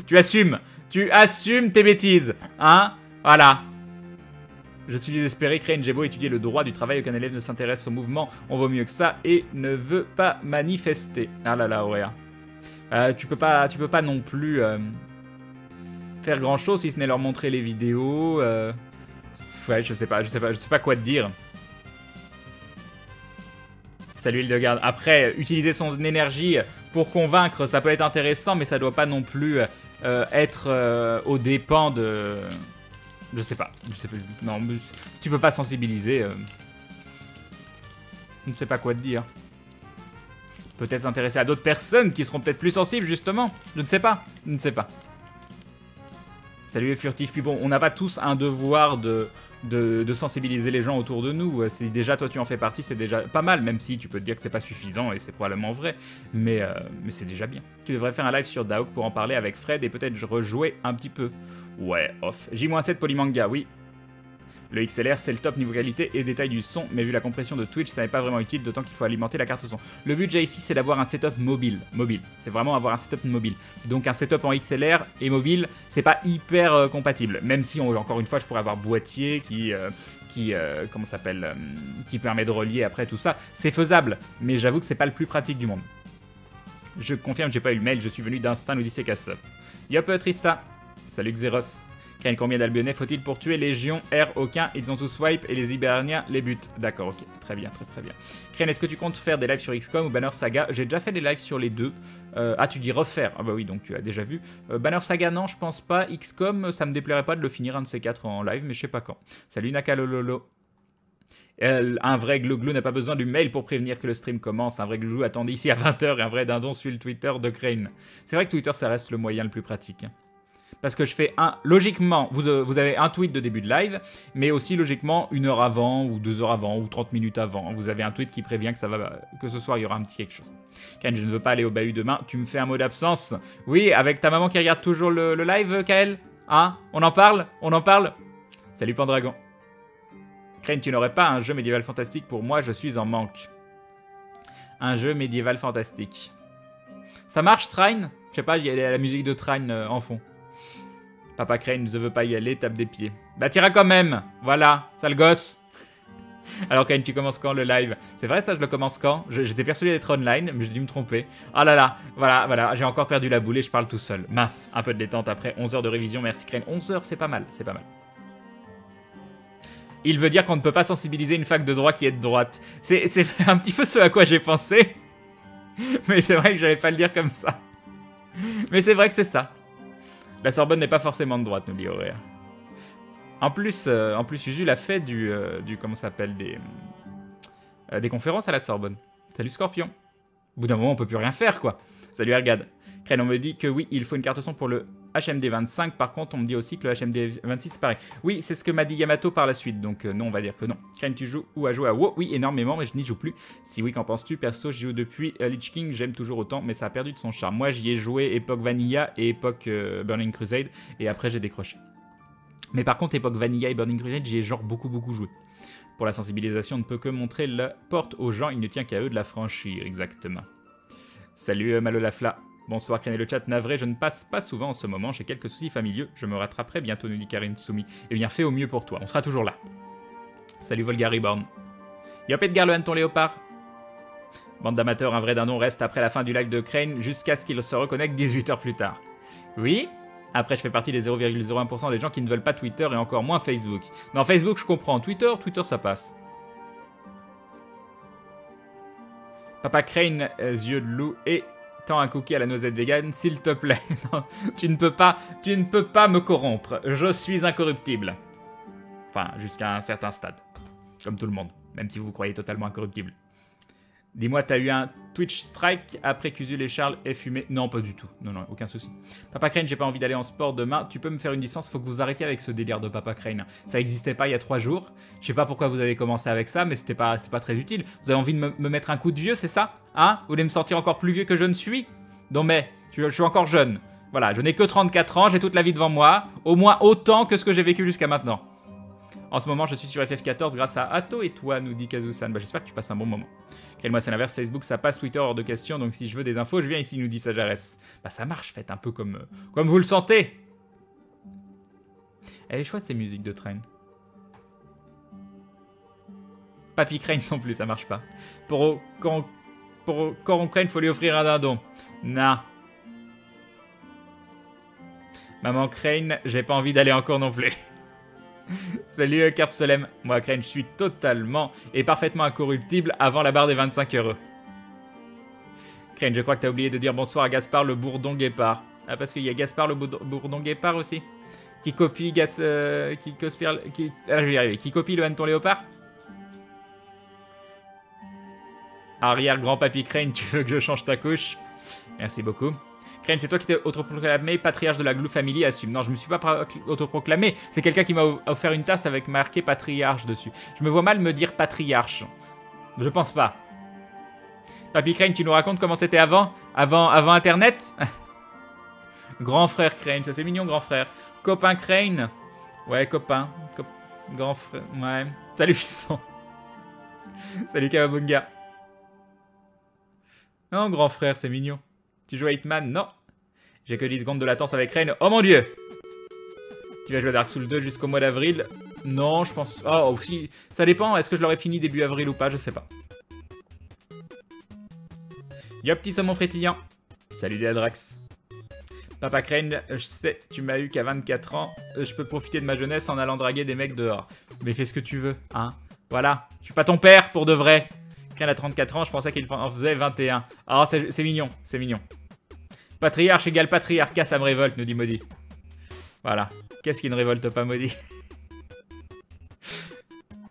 Tu assumes tes bêtises, hein? Voilà. Je suis désespéré, Crane, j'ai beau étudier le droit du travail, aucun élève ne s'intéresse au mouvement, on vaut mieux que ça et ne veut pas manifester. Ah là là, Auréa. Tu peux pas non plus faire grand chose si ce n'est leur montrer les vidéos. Ouais, je sais pas quoi te dire. Salut Hildegarde. Après, utiliser son énergie pour convaincre, ça peut être intéressant, mais ça doit pas non plus être aux dépens de... Je sais pas. Non, si tu peux pas sensibiliser, je ne sais pas quoi te dire. Peut-être s'intéresser à d'autres personnes qui seront peut-être plus sensibles, justement. Je ne sais pas. Salut Furtif. Puis bon, on n'a pas tous un devoir de sensibiliser les gens autour de nous. Si déjà toi tu en fais partie, c'est déjà pas mal, même si tu peux te dire que c'est pas suffisant et c'est probablement vrai, mais c'est déjà bien. Tu devrais faire un live sur Daok pour en parler avec Fred et peut-être rejouer un petit peu. Ouais, off. J-7 Polymanga, oui. Le XLR, c'est le top niveau qualité et détail du son, mais vu la compression de Twitch, ça n'est pas vraiment utile, d'autant qu'il faut alimenter la carte son. Le budget ici, c'est d'avoir un setup mobile. C'est vraiment avoir un setup mobile. Donc un setup en XLR et mobile, c'est pas hyper compatible. Même si, encore une fois, je pourrais avoir boîtier qui permet de relier après tout ça. C'est faisable, mais j'avoue que c'est pas le plus pratique du monde. Je confirme, j'ai pas eu le mail, je suis venu d'instinct, nous dit CKSub. Yop Trista. Salut Xeros. Crane, combien d'Albionnais faut-il pour tuer Légion, R, aucun, ils ont tous swipe et les Hiberniens les butent. D'accord, ok, très bien, très bien. Crane, est-ce que tu comptes faire des lives sur XCOM ou Banner Saga? J'ai déjà fait des lives sur les deux. Ah, tu dis refaire? Ah bah oui, donc tu as déjà vu. Banner Saga, non, je pense pas. XCOM, ça me déplairait pas de le finir un de ces quatre en live, mais je sais pas quand. Salut Nakalololo. Un vrai glouglou n'a pas besoin du mail pour prévenir que le stream commence. Un vrai glouglou attendait ici à 20h et un vrai dindon suit le Twitter de Crane. C'est vrai que Twitter, ça reste le moyen le plus pratique. Parce que je fais logiquement, vous avez un tweet de début de live, mais aussi logiquement 1 heure avant, ou 2 heures avant, ou 30 minutes avant. Vous avez un tweet qui prévient que ce soir il y aura un petit quelque chose. Ken, je ne veux pas aller au bahut demain, tu me fais un mot d'absence. Oui, avec ta maman qui regarde toujours le live, Kael. Hein? On en parle? Salut Pendragon. Crane, tu n'aurais pas un jeu médiéval fantastique? Pour moi, je suis en manque. Un jeu médiéval fantastique. Ça marche, Trine? Je sais pas, il y a la musique de Trine en fond. Papa Crane ne veut pas y aller, tape des pieds. Bah t'iras quand même. Voilà, sale gosse. Alors Crane, tu commences quand le live? C'est vrai ça, je le commence quand? J'étais persuadé d'être online, mais j'ai dû me tromper. Ah là là, voilà, j'ai encore perdu la boule et je parle tout seul. Mince, un peu de détente après 11 heures de révision, merci Crane. 11 heures, c'est pas mal, c'est pas mal. Il veut dire qu'on ne peut pas sensibiliser une fac de droit qui est de droite. C'est un petit peu ce à quoi j'ai pensé. Mais c'est vrai que j'allais pas le dire comme ça. Mais c'est vrai que c'est ça. La Sorbonne n'est pas forcément de droite, nous dit Auréa. En plus, Usul a fait comment ça s'appelle, des conférences à la Sorbonne. Salut Scorpion. Au bout d'un moment, on peut plus rien faire, quoi. Salut Ergad. Crane, on me dit que oui, il faut une carte son pour le HMD 25. Par contre, on me dit aussi que le HMD 26, c'est pareil. Oui, c'est ce que m'a dit Yamato par la suite. Donc non, on va dire que non. Crane, tu joues ou as joué à WoW? Oui, énormément, mais je n'y joue plus. Si oui, qu'en penses-tu? Perso, j'y joue depuis Lich King. J'aime toujours autant, mais ça a perdu de son charme. Moi, j'y ai joué époque Vanilla et époque Burning Crusade. Et après, j'ai décroché. Mais par contre, époque Vanilla et Burning Crusade, j'y ai genre beaucoup joué. Pour la sensibilisation, on ne peut que montrer la porte aux gens. Il ne tient qu'à eux de la franchir, exactement. Salut Malolafla. Bonsoir Crane et le chat, navré, je ne passe pas souvent en ce moment, j'ai quelques soucis familiaux, je me rattraperai bientôt, nous dit Karine Soumi. Eh bien, fais au mieux pour toi, on sera toujours là. Salut Volgar Reborn. Yop Edgar le hanneton léopard. Bande d'amateurs, un vrai dindon reste après la fin du live de Crane jusqu'à ce qu'il se reconnecte 18 heures plus tard. Oui. Après, je fais partie des 0,01% des gens qui ne veulent pas Twitter et encore moins Facebook. Non, Facebook, je comprends. Twitter, ça passe. Papa Crane, yeux de loup et... Tends un cookie à la noisette vegan, s'il te plaît. Non, tu ne peux pas me corrompre. Je suis incorruptible. Enfin, jusqu'à un certain stade. Comme tout le monde. Même si vous vous croyez totalement incorruptible. Dis-moi, t'as eu un Twitch strike après qu'Usul et Charles aient fumé? Non, pas du tout. Non, aucun souci. Papa Crane, j'ai pas envie d'aller en sport demain. Tu peux me faire une dispense? Faut que vous arrêtiez avec ce délire de Papa Crane. Ça existait pas il y a 3 jours. Je sais pas pourquoi vous avez commencé avec ça, mais c'était pas très utile. Vous avez envie de me mettre un coup de vieux, c'est ça? Hein? Vous voulez me sentir encore plus vieux que je ne suis? Non mais, je suis encore jeune. Voilà, je n'ai que 34 ans, j'ai toute la vie devant moi. Au moins autant que ce que j'ai vécu jusqu'à maintenant. En ce moment, je suis sur FF14 grâce à Atto et toi, nous dit Kazusan. Bah, j'espère que tu passes un bon moment. Moi, c'est l'inverse, Facebook, ça passe, Twitter hors de question, donc si je veux des infos, je viens ici, nous dit Sajarès. Bah ça marche, faites un peu comme vous le sentez. Elle est chouette, ces musiques de train. Papy Crane non plus, ça marche pas. Quand on Crane, faut lui offrir un dindon. Nah. Maman Crane, j'ai pas envie d'aller en cours non plus. Salut Carpsolem, moi Crane je suis totalement et parfaitement incorruptible avant la barre des 25 €. Crane, je crois que t'as oublié de dire bonsoir à Gaspard le Bourdon Guépard. Ah parce qu'il y a Gaspard le Bourdon Guépard aussi qui copie je vais y arriver, qui copie le hanneton léopard. Arrière grand papy Crane, tu veux que je change ta couche? Merci beaucoup. Crane, c'est toi qui t'es autoproclamé patriarche de la Glue Family, assume. Non, je me suis pas autoproclamé. C'est quelqu'un qui m'a offert une tasse avec marqué patriarche dessus. Je me vois mal me dire patriarche. Je pense pas. Papy Crane, tu nous racontes comment c'était avant Internet? Grand frère Crane, ça c'est mignon, grand frère. Copain Crane. Ouais, copain. Grand frère. Ouais. Salut fiston. Salut Kawabunga. Non, grand frère, c'est mignon. Tu joues à Hitman? Non. J'ai que 10 secondes de latence avec Rain. Oh mon dieu! Tu vas jouer à Dark Souls 2 jusqu'au mois d'avril? Non, je pense... Oh, aussi... Ça dépend, est-ce que je l'aurais fini début avril ou pas? Je sais pas. Yo, petit saumon frétillant. Salut Deadrax. Papa Crane, je sais, tu m'as eu qu'à 24 ans. Je peux profiter de ma jeunesse en allant draguer des mecs dehors. Mais fais ce que tu veux, hein. Voilà. Je suis pas ton père, pour de vrai. Crane a 34 ans, je pensais qu'il en faisait 21. Ah, c'est mignon, c'est mignon. Patriarche égale patriarcat, ça me révolte, nous dit Maudit. Voilà. Qu'est-ce qui ne révolte pas, Maudit?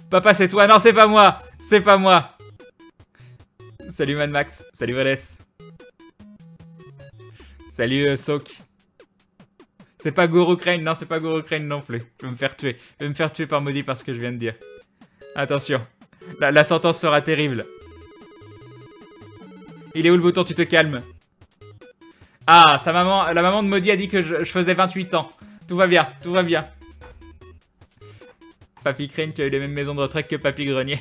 Papa, c'est toi. Non, c'est pas moi. C'est pas moi. Salut Mad Max. Salut Valès. Salut Sok. C'est pas Guru Crane. Non, c'est pas Guru Crane non plus. Je vais me faire tuer. Je vais me faire tuer par Maudit parce que je viens de dire. Attention. La sentence sera terrible. Il est où le bouton? Tu te calmes. Ah, sa maman, la maman de Maudit a dit que je faisais 28 ans. Tout va bien, tout va bien. Papy Crane, tu as eu les mêmes maisons de retraite que Papy Grenier.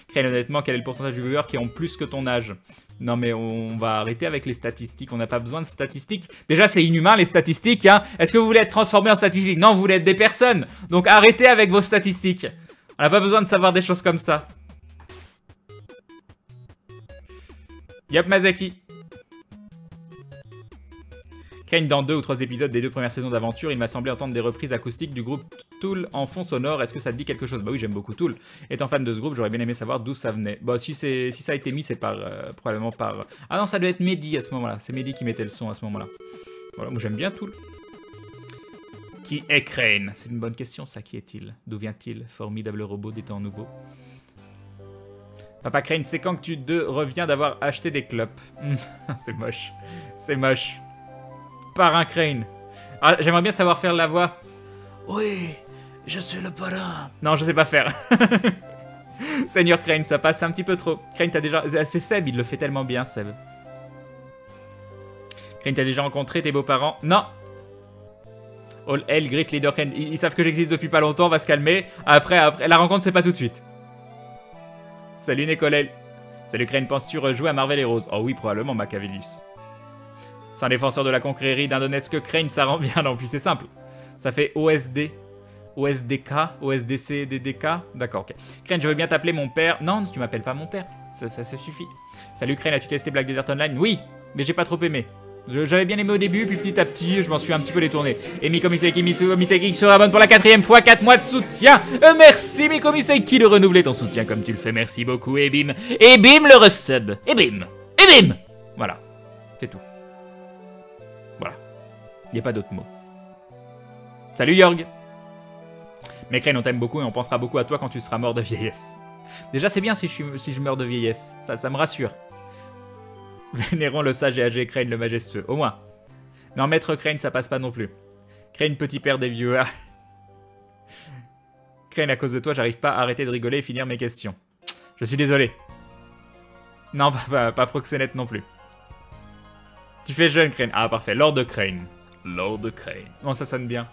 Crane, honnêtement, quel est le pourcentage de viewers qui ont plus que ton âge? Non mais on va arrêter avec les statistiques, on n'a pas besoin de statistiques. Déjà c'est inhumain les statistiques, hein. Est-ce que vous voulez être transformé en statistiques? Non, vous voulez être des personnes. Donc arrêtez avec vos statistiques. On n'a pas besoin de savoir des choses comme ça. Yop Mazaki. Crane dans 2 ou 3 épisodes des 2 premières saisons d'aventure, il m'a semblé entendre des reprises acoustiques du groupe Tool en fond sonore. Est-ce que ça te dit quelque chose? Bah oui, j'aime beaucoup Tool. Étant fan de ce groupe, j'aurais bien aimé savoir d'où ça venait. Bah si ça a été mis, c'est probablement par... Ah non, ça doit être Mehdi à ce moment-là. C'est Mehdi qui mettait le son à ce moment-là. Voilà, moi j'aime bien Tool. Qui est Crane? C'est une bonne question ça, qui est-il? D'où vient-il? Formidable robot des temps nouveaux. Papa Crane, c'est quand que tu reviens d'avoir acheté des clopes? C'est moche. C'est moche. Parrain Crane. Ah, j'aimerais bien savoir faire la voix. Oui, je suis le parrain. Non, je sais pas faire. Seigneur Crane, ça passe un petit peu trop. Crane, t'as déjà... C'est Seb, il le fait tellement bien, Seb. Crane, t'as déjà rencontré tes beaux-parents? Non. All Hell, Great Leader Crane. Ils savent que j'existe depuis pas longtemps, on va se calmer. Après, la rencontre, c'est pas tout de suite. Salut Nicolel. Salut Crane, penses-tu rejouer à Marvel Heroes? Oh oui, probablement, Macavellus. C'est un défenseur de la conquérie d'Indonesque. Crane, ça rend bien. Non, puis c'est simple. Ça fait OSD. OSDK. OSDC, DDK. D'accord, ok. Crane, je veux bien t'appeler mon père. Non, tu m'appelles pas mon père. Ça suffit. Salut Crane, as-tu testé Black Desert Online? Oui, mais j'ai pas trop aimé. J'avais bien aimé au début, puis petit à petit, je m'en suis un petit peu détourné. Et Miko Miseki se rabonne pour la 4e fois, 4 mois de soutien. Merci Miko Miseki de renouveler ton soutien comme tu le fais. Merci beaucoup. Et bim. Et bim le resub. Et bim. Et bim. Voilà. C'est tout. Voilà. Il n'y a pas d'autres mots. Salut Jorg. Mais Crane, on t'aime beaucoup et on pensera beaucoup à toi quand tu seras mort de vieillesse. Déjà, c'est bien si je meurs de vieillesse. Ça me rassure. Vénérons le sage et âgé Crane le majestueux. Au moins. Non, maître Crane, ça passe pas non plus. Crane, petit père des viewers. Crane, à cause de toi, j'arrive pas à arrêter de rigoler et finir mes questions. Je suis désolé. Non, pas proxénète non plus. Tu fais jeune, Crane. Ah, parfait. Lord de Crane. Lord de Crane. Bon, ça sonne bien.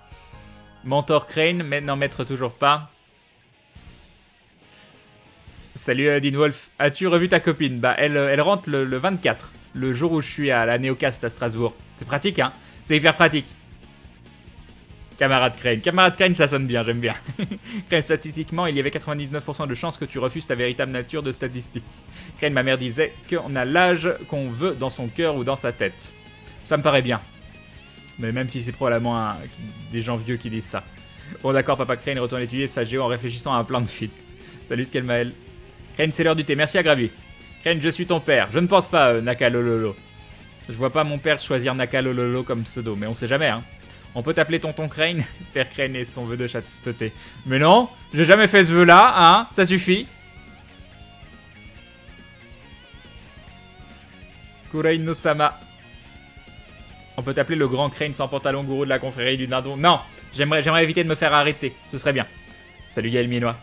Mentor Crane, mais non, maître toujours pas. Salut Dean Wolf. As-tu revu ta copine? Bah, elle rentre le 24. Le jour où je suis à la Néocast à Strasbourg. C'est pratique, hein? C'est hyper pratique. Camarade Crane. Camarade Crane, ça sonne bien, j'aime bien. Crane, statistiquement, il y avait 99% de chances que tu refuses ta véritable nature de statistique. Crane, ma mère disait qu'on a l'âge qu'on veut dans son cœur ou dans sa tête. Ça me paraît bien. Mais même si c'est probablement des gens vieux qui disent ça. Bon d'accord, Papa Crane retourne étudier sa géo en réfléchissant à un plan de fuite. Salut Skelmael. Crane, c'est l'heure du thé. Merci à Gravi. Crane, je suis ton père. Je ne pense pas, Nakalololo. Je vois pas mon père choisir Nakalololo comme pseudo, mais on sait jamais, hein. On peut t'appeler tonton Crane. Père Crane et son vœu de chasteté. Mais non, j'ai jamais fait ce vœu-là, hein. Ça suffit. Kurei no Sama. On peut t'appeler le grand Crane sans pantalon gourou de la confrérie du dindon. Non, j'aimerais éviter de me faire arrêter. Ce serait bien. Salut Gaël Mienois.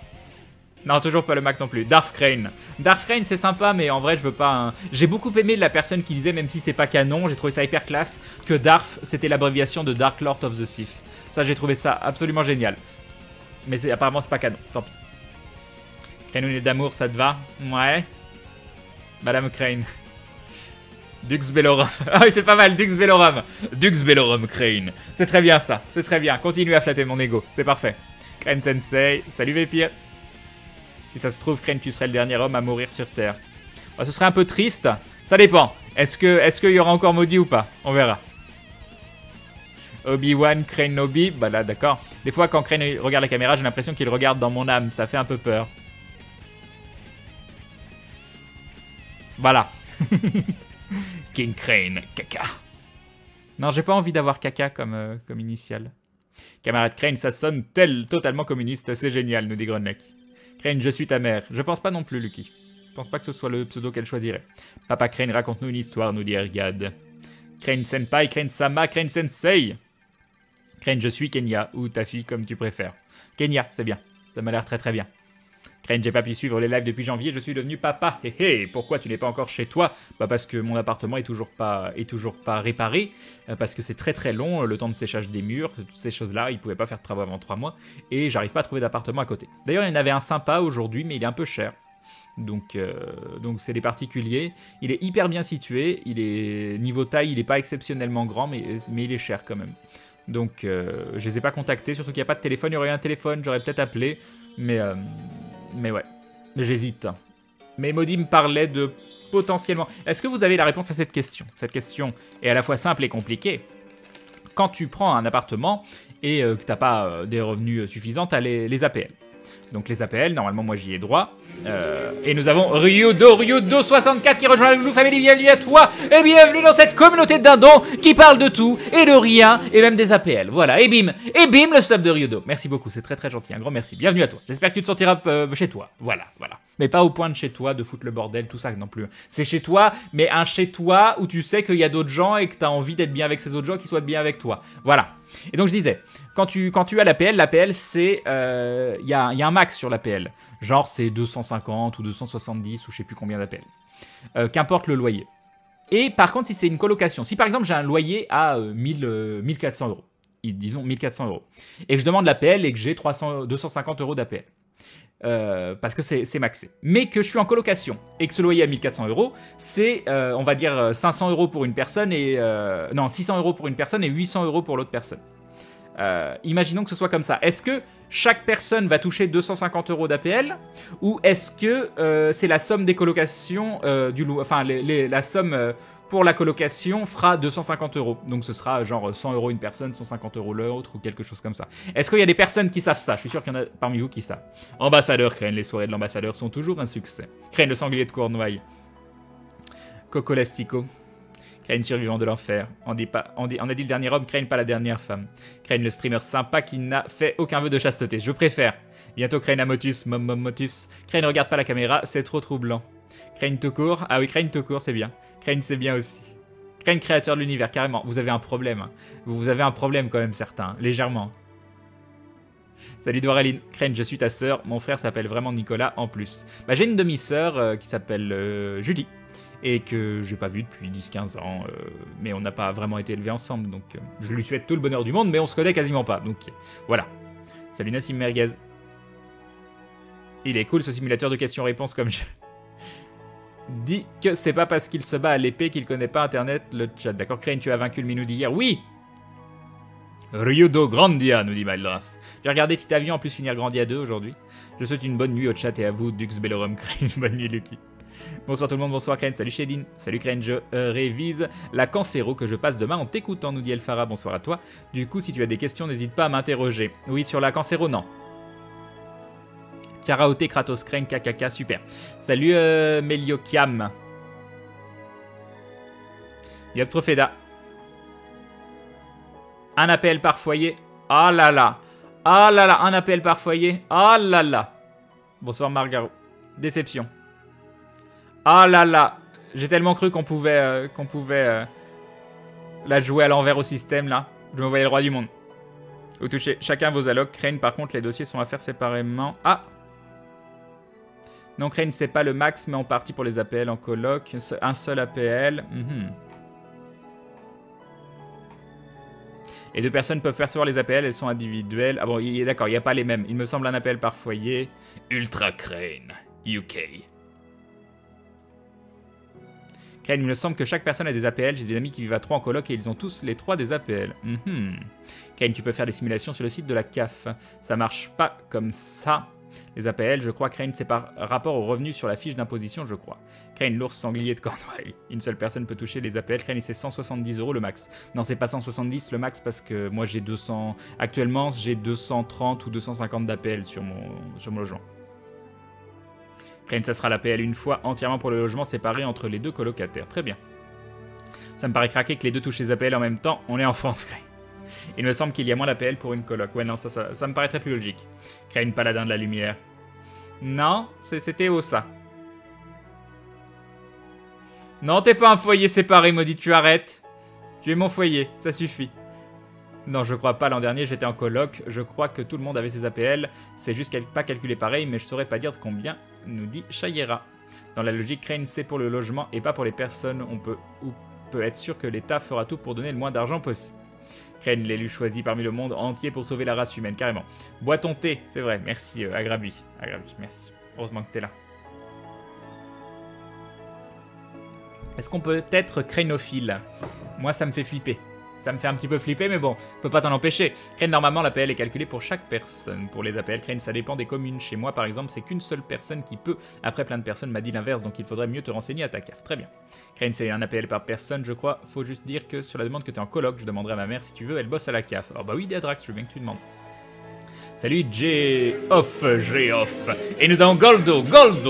Non, toujours pas le Mac non plus. Darth Crane. Darth Crane, c'est sympa, mais en vrai, je veux pas un... J'ai beaucoup aimé la personne qui disait, même si c'est pas canon, j'ai trouvé ça hyper classe, que Darth, c'était l'abréviation de Dark Lord of the Sith. Ça, j'ai trouvé ça absolument génial. Mais apparemment, c'est pas canon. Tant pis. Crane d'amour, ça te va? Ouais. Madame Crane. Dux Bellorum. Ah oui, c'est pas mal, Dux Bellorum. Dux Bellorum Crane. C'est très bien ça, c'est très bien. Continue à flatter mon ego, c'est parfait. Crane Sensei, salut Vépire. Si ça se trouve, Crane, tu serais le dernier homme à mourir sur Terre. Bah, ce serait un peu triste. Ça dépend. Est-ce qu'il y aura encore maudit ou pas? On verra. Obi-Wan, Crane, Obi. Bah là, d'accord. Des fois, quand Crane regarde la caméra, j'ai l'impression qu'il regarde dans mon âme. Ça fait un peu peur. Voilà. King Crane, caca. Non, j'ai pas envie d'avoir caca comme initial. Camarade Crane, ça sonne totalement communiste. C'est génial, nous dit Gronlek. Crane, je suis ta mère. Je pense pas non plus, Lucky. Je pense pas que ce soit le pseudo qu'elle choisirait. Papa Crane, raconte-nous une histoire, nous dit Ergad. Crane Senpai, Crane Sama, Crane Sensei. Crane, je suis Kenya, ou ta fille, comme tu préfères. Kenya, c'est bien. Ça m'a l'air très très bien. Crane, j'ai pas pu suivre les lives depuis janvier, je suis devenu papa. Hé hé, pourquoi tu n'es pas encore chez toi? Bah parce que mon appartement est toujours pas réparé, parce que c'est très très long, le temps de séchage des murs, toutes ces choses-là, ils pouvaient pas faire de travaux avant 3 mois, et j'arrive pas à trouver d'appartement à côté. D'ailleurs, il y en avait un sympa aujourd'hui, mais il est un peu cher. Donc c'est des particuliers. Il est hyper bien situé, niveau taille, il est pas exceptionnellement grand, mais il est cher quand même. Donc je les ai pas contactés, surtout qu'il n'y a pas de téléphone, il y aurait eu un téléphone, j'aurais peut-être appelé, mais ouais, j'hésite. Mais Maudit me parlait de potentiellement... Est-ce que vous avez la réponse à cette question? Cette question est à la fois simple et compliquée. Quand tu prends un appartement et que t'as pas des revenus suffisants, t'as les APL. Donc les APL, normalement moi j'y ai droit. Et nous avons Ryudo64 qui rejoint la Loulou Family, bienvenue à toi et bienvenue dans cette communauté de dindons qui parle de tout et de rien et même des APL. Voilà, et bim, le sub de Ryudo. Merci beaucoup, c'est très très gentil, un grand merci. Bienvenue à toi, j'espère que tu te sentiras chez toi. Voilà. Mais pas au point de chez toi, de foutre le bordel, tout ça non plus. C'est chez toi, mais un chez toi où tu sais qu'il y a d'autres gens et que tu as envie d'être bien avec ces autres gens qui soient bien avec toi. Voilà. Et donc je disais, quand tu as l'APL c'est... Il y a un max sur l'APL. Genre c'est 250 ou 270 ou je sais plus combien d'APL. Qu'importe le loyer. Et par contre si c'est une colocation, si par exemple j'ai un loyer à 1400 euros, disons 1400 euros, et que je demande l'APL et que j'ai 250 euros d'APL, parce que c'est maxé. Mais que je suis en colocation et que ce loyer à 1400 euros, c'est, on va dire, 500 euros pour une personne et... non, 600 euros pour une personne et 800 euros pour l'autre personne. Imaginons que ce soit comme ça. Est-ce que chaque personne va toucher 250 euros d'APL ou est-ce que c'est la somme des colocations la somme pour la colocation fera 250 euros. Donc ce sera genre 100 euros une personne, 150 euros l'autre ou quelque chose comme ça. Est-ce qu'il y a des personnes qui savent ça? Je suis sûr qu'il y en a parmi vous qui savent. Ambassadeur Crane, les soirées de l'ambassadeur sont toujours un succès. Crane, le sanglier de Cournoye. Coco Lastico. Crane, survivant de l'enfer. On a dit le dernier homme, Crane, pas la dernière femme. Crane, le streamer sympa qui n'a fait aucun vœu de chasteté. Je préfère. Bientôt Crane à Motus, Motus. Crane, regarde pas la caméra, c'est trop troublant. Crane tout court. Ah oui, Crane tout court, c'est bien. Crane, c'est bien aussi. Crane, créateur de l'univers, carrément. Vous avez un problème. Hein. Vous avez un problème quand même, certains. Légèrement. Salut Doraline. Crane, je suis ta sœur. Mon frère s'appelle vraiment Nicolas en plus. Bah, j'ai une demi-sœur qui s'appelle Julie. Et que j'ai pas vu depuis 10-15 ans, mais on n'a pas vraiment été élevés ensemble, donc je lui souhaite tout le bonheur du monde, mais on se connaît quasiment pas, donc voilà. Salut Nassim Merguez. Il est cool ce simulateur de questions-réponses comme je... Dis que c'est pas parce qu'il se bat à l'épée qu'il connaît pas internet, le chat. D'accord, Crane, tu as vaincu le minou d'hier? Oui. Ryudo Grandia, nous dit Maldras. J'ai regardé Titavion en plus finir Grandia 2 aujourd'hui. Je souhaite une bonne nuit au chat et à vous, Dux Bellorum Crane. Bonne nuit Lucky. Bonsoir tout le monde, bonsoir Crane, salut Shedin, salut Crane, je révise la cancéro que je passe demain en t'écoutant, nous dit Elfara, bonsoir à toi. Du coup, si tu as des questions, n'hésite pas à m'interroger. Oui, sur la cancéro, non. Karaoté, Kratos, Crane, KKK, super. Salut Meliokiam. Yop Trofeda. Un appel par foyer. Ah là là. Ah là là, un appel par foyer. Ah là là. Bonsoir Margaro. Déception. Ah là là, j'ai tellement cru qu'on pouvait la jouer à l'envers au système là. Je me voyais le roi du monde. Vous touchez chacun vos allocs. Crane, par contre, les dossiers sont à faire séparément. Ah. Non, Crane, c'est pas le max, mais en partie pour les APL en coloc. Un seul APL. Et 2 personnes peuvent percevoir les APL, elles sont individuelles. Ah bon, d'accord, il n'y a pas les mêmes. Il me semble un APL par foyer. Ultra Crane, UK. Crane, il me semble que chaque personne a des APL. J'ai des amis qui vivent à 3 en coloc et ils ont tous les 3 des APL. Crane, tu peux faire des simulations sur le site de la CAF. Ça marche pas comme ça. Les APL, je crois, Crane, c'est par rapport aux revenus sur la fiche d'imposition, je crois. Crane, l'ours sanglier de Cornwall. Une seule personne peut toucher les APL. Crane, c'est 170 € le max. Non, c'est pas 170 le max parce que moi j'ai 200. Actuellement, j'ai 230 ou 250 d'APL sur mon logement. Crane, ça sera l'APL une fois entièrement pour le logement séparé entre les 2 colocataires. Très bien. Ça me paraît craquer que les 2 touchent les APL en même temps. On est en France, Crane. Il me semble qu'il y a moins d'APL pour une coloc. Ouais, non, ça me paraîtrait plus logique. Crane, paladin de la lumière. Non, c'était haut, ça. Non, t'es pas un foyer séparé, maudit, tu arrêtes. Tu es mon foyer, ça suffit. Non, je crois pas, l'an dernier, j'étais en coloc. Je crois que tout le monde avait ses APL. C'est juste pas calculé pareil, mais je saurais pas dire de combien, nous dit Shayera. Dans la logique, Crane, c'est pour le logement et pas pour les personnes. On peut être sûr que l'État fera tout pour donner le moins d'argent possible. Crane, l'élu choisi parmi le monde entier pour sauver la race humaine, carrément. Bois ton thé, c'est vrai, merci Agrabi. Agrabi, merci. Heureusement que t'es là. Est-ce qu'on peut être crénophile? Moi, ça me fait flipper. Ça me fait un petit peu flipper, mais bon, on peut pas t'en empêcher. Crane, normalement, l'APL est calculée pour chaque personne. Pour les APL, Crane, ça dépend des communes. Chez moi, par exemple, c'est qu'une seule personne qui peut. Après, plein de personnes m'a dit l'inverse, donc il faudrait mieux te renseigner à ta CAF. Très bien. Crane, c'est un APL par personne, je crois. Faut juste dire que sur la demande que t'es en coloc, je demanderai à ma mère si tu veux, elle bosse à la CAF. Oh bah oui, Deadrax, je veux bien que tu demandes. Salut, J-Off. Et nous avons Goldo,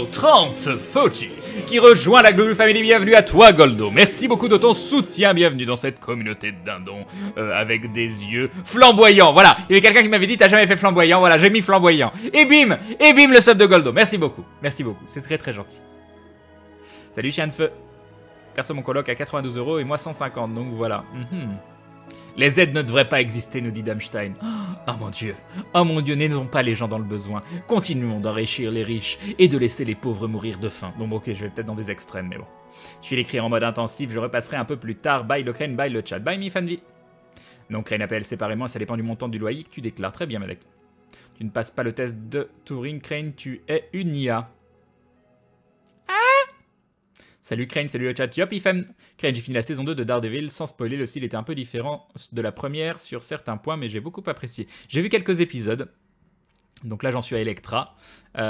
30, Fauci, qui rejoint la Glue Family. Bienvenue à toi, Goldo. Merci beaucoup de ton soutien. Bienvenue dans cette communauté de dindons avec des yeux flamboyants. Voilà, il y avait quelqu'un qui m'avait dit t'as jamais fait flamboyant. Voilà, j'ai mis flamboyant. Et bim, le sub de Goldo. Merci beaucoup, c'est très très gentil. Salut, chien de feu. Perso, mon coloc à 92 € et moi 150, donc voilà. Les aides ne devraient pas exister, nous dit Damstein. Oh mon Dieu, n'aidons pas les gens dans le besoin. Continuons d'enrichir les riches et de laisser les pauvres mourir de faim. Bon, ok, je vais peut-être dans des extrêmes, mais bon. Je vais l'écrire en mode intensif, je repasserai un peu plus tard. Bye le Crane, bye le chat, bye mi fanvi. Donc Crane APL séparément, ça dépend du montant du loyer que tu déclares. Très bien, Malek. Tu ne passes pas le test de Turing, Crane, tu es une IA. Salut Crane, salut le chat, yop ifem. Crane, j'ai fini la saison 2 de Daredevil, sans spoiler, le style était un peu différent de la première sur certains points, mais j'ai beaucoup apprécié. J'ai vu quelques épisodes, donc là j'en suis à Electra. Pour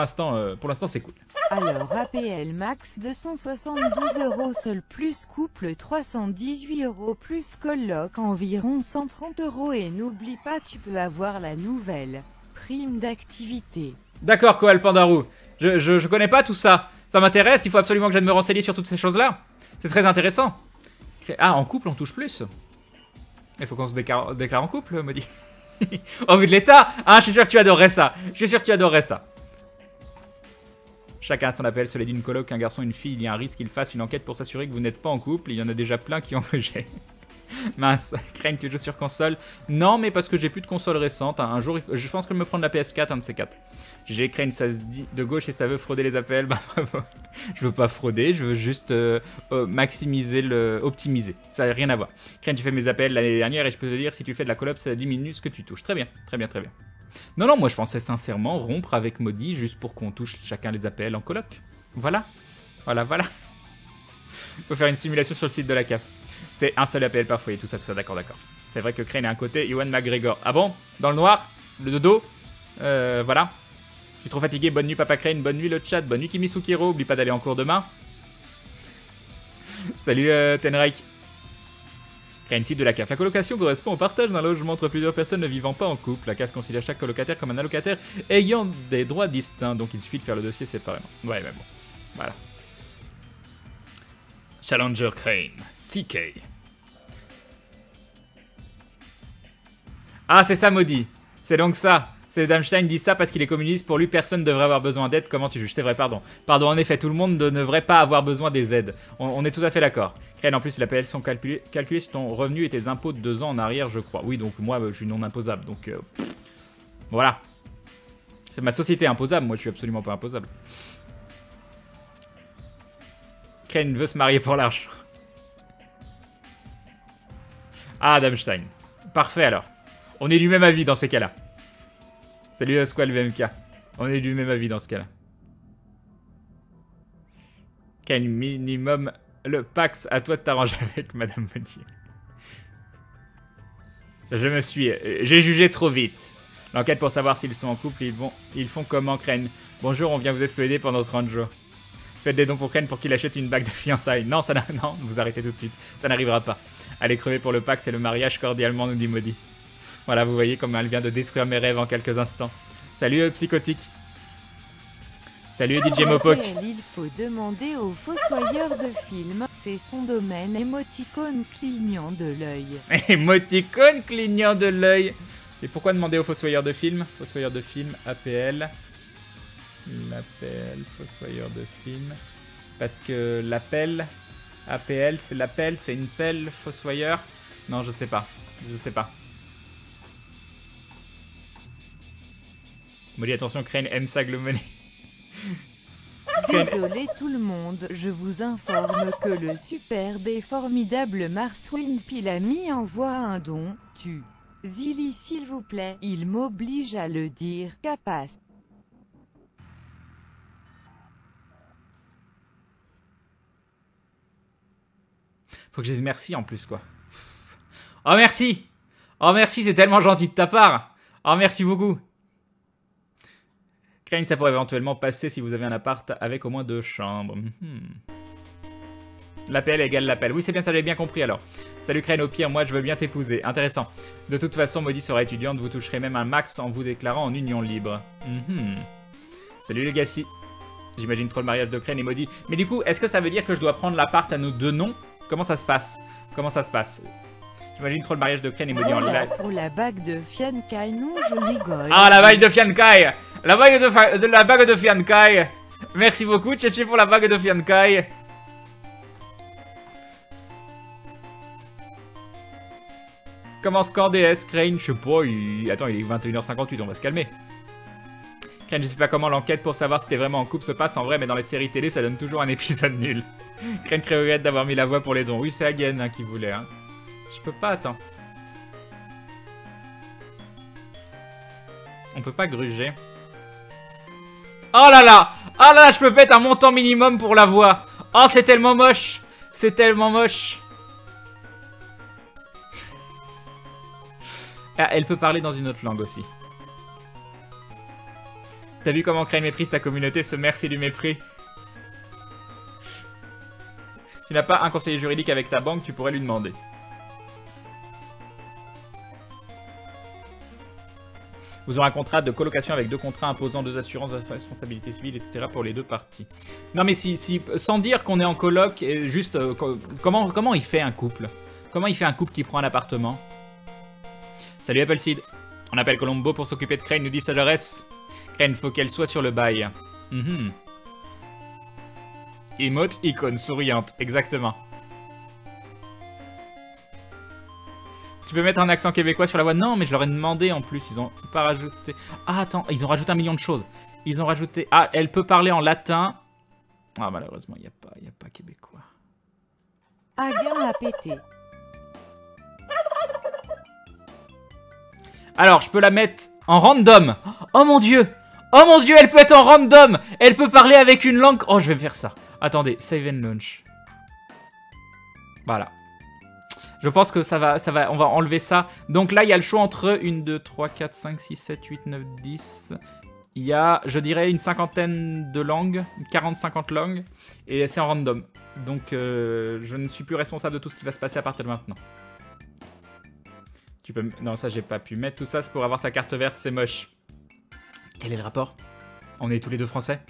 l'instant c'est cool. Alors APL max 272 € seul plus couple 318 € plus coloc environ 130 € et n'oublie pas tu peux avoir la nouvelle prime d'activité. D'accord Koal Pandarou, je connais pas tout ça. Ça m'intéresse, il faut absolument que j'aille me renseigner sur toutes ces choses-là. C'est très intéressant. Ah, en couple, on touche plus. Il faut qu'on se déclare en couple, me dit. Au vu de l'état, hein, je suis sûr que tu adorerais ça. Chacun a son appel, cela dit une coloc, un garçon, une fille, il y a un risque qu'il fasse une enquête pour s'assurer que vous n'êtes pas en couple. Il y en a déjà plein qui ont rejeté. Mince, Crane, tu joues sur console? Non, mais parce que j'ai plus de console récente. Un jour, je pense que je vais me prendre la PS4, un de ces quatre. J'ai Crane, ça se dit de gauche et ça veut frauder les appels. Bah bravo. Je veux pas frauder, je veux juste maximiser optimiser. Ça n'a rien à voir. Crane, j'ai fait mes appels l'année dernière et je peux te dire, si tu fais de la collab, ça diminue ce que tu touches. Très bien, très bien, très bien. Non, moi je pensais sincèrement rompre avec Maudit juste pour qu'on touche chacun les appels en coloc. Voilà. Faut faire une simulation sur le site de la CAF. C'est un seul appel par foyer, tout ça, d'accord. C'est vrai que Crane est un côté, Ewan McGregor. Ah bon? Dans le noir? Le dodo? Voilà. Je suis trop fatigué, bonne nuit Papa Crane, bonne nuit le chat, bonne nuit Kimisukiro, oublie pas d'aller en cours demain. Salut Tenreik. Crane, site de la CAF. La colocation correspond au partage d'un logement entre plusieurs personnes ne vivant pas en couple. La CAF considère chaque colocataire comme un allocataire ayant des droits distincts, donc il suffit de faire le dossier séparément. Ouais, mais bon, voilà. Challenger Crane, CK. Ah, c'est ça, Maudit. C'est donc ça. C'est Damstein dit ça parce qu'il est communiste. Pour lui, personne ne devrait avoir besoin d'aide. Comment tu juges? C'est vrai, pardon. Pardon, en effet, tout le monde ne devrait pas avoir besoin des aides. On est tout à fait d'accord. Crane, en plus, les APL sont calculés sur ton revenu et tes impôts de 2 ans en arrière, je crois. Oui, donc moi, je suis non imposable. Donc, voilà. C'est ma société imposable. Moi, je suis absolument pas imposable. Crane veut se marier pour l'argent. Ah, Damstein. Parfait alors. On est du même avis dans ces cas-là. Salut Squall VMK. On est du même avis dans ce cas-là. Quel minimum le Pax, à toi de t'arranger avec Madame Modier. J'ai jugé trop vite. L'enquête pour savoir s'ils sont en couple, ils font comment Crane? Bonjour, on vient vous exploiter pendant 30 jours. Faites des dons pour Crane pour qu'il achète une bague de fiançailles. Non, non, vous arrêtez tout de suite. Ça n'arrivera pas. Allez crever pour le Pax et le mariage cordialement, nous dit Maudit. Voilà, vous voyez comme elle vient de détruire mes rêves en quelques instants. Salut Psychotique. Salut DJ Mopok. Il faut demander au fossoyeur de film, c'est son domaine, émoticône clignant de l'œil. Émoticône clignant de l'œil. Et pourquoi demander au fossoyeur de film? Fossoyeur de film, APL. L'appel, fossoyeur de film. Parce que l'appel, APL, c'est l'appel, c'est une pelle, fossoyeur. Non, je sais pas. Je sais pas. Molly, attention, Crane aime s'agglomérer. Désolé tout le monde, je vous informe que le superbe et formidable Mars Windpill a mis en voie un don. Zilly s'il vous plaît, il m'oblige à le dire, capace. Faut que je dise merci en plus, quoi. Oh merci! Oh merci, c'est tellement gentil de ta part! Oh merci beaucoup! Crane, ça pourrait éventuellement passer si vous avez un appart avec au moins 2 chambres. L'appel égale l'appel. Oui, c'est bien, ça j'avais bien compris alors. Salut Crane, au pire, moi je veux bien t'épouser. Intéressant. De toute façon, Maudit sera étudiante, vous toucherez même un max en vous déclarant en union libre. Salut Legacy. J'imagine trop le mariage de Crane et Maudit. Mais du coup, est-ce que ça veut dire que je dois prendre l'appart à nos 2 noms? Comment ça se passe? Comment ça se passe? J'imagine trop le mariage de Crane et Maudit en live. Pour la bague de Fiankai, non, je rigole. Ah, la bague de Fiankai! La bague de Fiankai! Merci beaucoup, Tchétché, pour la bague de Fiankai. Comment score DS, Crane? Je sais pas, Attends, il est 21h58, on va se calmer. Crane, je sais pas comment l'enquête pour savoir si t'es vraiment en couple se passe en vrai, mais dans les séries télé, ça donne toujours un épisode nul. Crane regrette d'avoir mis la voix pour les dons. Oui, c'est Hagen hein, qui voulait, hein. Je peux pas, attends. On peut pas gruger. Oh là là! Oh là là, je peux mettre un montant minimum pour la voix. Oh, c'est tellement moche. C'est tellement moche. Ah, elle peut parler dans une autre langue aussi. T'as vu comment Crane méprise sa communauté, ce merci du mépris? Tu n'as pas un conseiller juridique avec ta banque, tu pourrais lui demander. Vous aurez un contrat de colocation avec 2 contrats imposant 2 assurances de responsabilité civile, etc. pour les 2 parties. Non mais sans dire qu'on est en coloc, et juste comment il fait un couple? Comment il fait un couple qui prend un appartement? Salut Appleseed. On appelle Colombo pour s'occuper de Crane, nous dit Sajarès. Crane, faut qu'elle soit sur le bail. Emote, icône, souriante, exactement. Tu peux mettre un accent québécois sur la voix? Non, mais je leur ai demandé en plus, ils ont pas rajouté... Ah, attends, ils ont rajouté 1 million de choses. Ils ont rajouté... Ah, elle peut parler en latin. Ah, malheureusement, il n'y a pas québécois. Hagen a pété. Alors, je peux la mettre en random. Oh mon dieu! Oh mon dieu, elle peut être en random! Elle peut parler avec une langue... Oh, je vais me faire ça. Attendez, save and launch. Voilà. Je pense que ça va, on va enlever ça. Donc là, il y a le choix entre 1, 2, 3, 4, 5, 6, 7, 8, 9, 10. Il y a, je dirais, une cinquantaine de langues, 40-50 langues. Et c'est en random. Donc, je ne suis plus responsable de tout ce qui va se passer à partir de maintenant. Tu peux... Non, ça, j'ai pas pu mettre tout ça. C'est pour avoir sa carte verte, c'est moche. Quel est le rapport? On est tous les 2 français.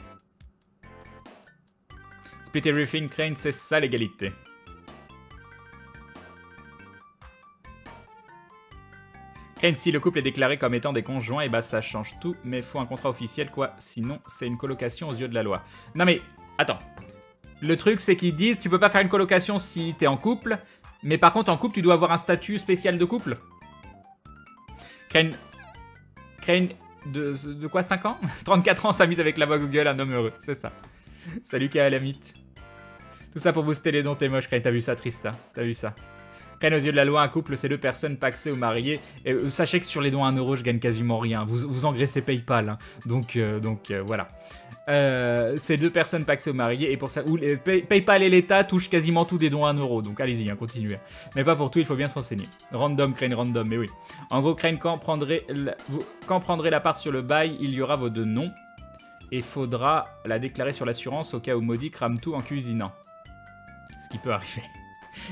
Split everything, Crane, c'est ça l'égalité. Crane, si le couple est déclaré comme étant des conjoints, et bah ça change tout, mais faut un contrat officiel quoi, sinon c'est une colocation aux yeux de la loi. Non mais, attends. Le truc c'est qu'ils disent tu peux pas faire une colocation si t'es en couple, mais par contre en couple tu dois avoir un statut spécial de couple. Crane de quoi, 5 ans? 34 ans s'amuse avec la voix Google, un homme heureux, c'est ça. Salut Kalamite. Tout ça pour booster les dons, t'es moche, Crane, t'as vu ça Trista? T'as vu ça? Crane, aux yeux de la loi, un couple, c'est deux personnes paxées ou mariées. Et, sachez que sur les dons à 1 euro, je gagne quasiment rien. Vous engraissez PayPal. Hein. Donc voilà. C'est deux personnes paxées ou mariées. Et pour ça, PayPal et l'État touchent quasiment tous des dons à 1 euro. Donc allez-y, hein, continuez. Mais pas pour tout, il faut bien s'enseigner. Random, Crane, random, mais oui. En gros, Crane, quand prendrez l'appart sur le bail, il y aura vos 2 noms. Et faudra la déclarer sur l'assurance au cas où Maudit crame tout en cuisinant. Ce qui peut arriver.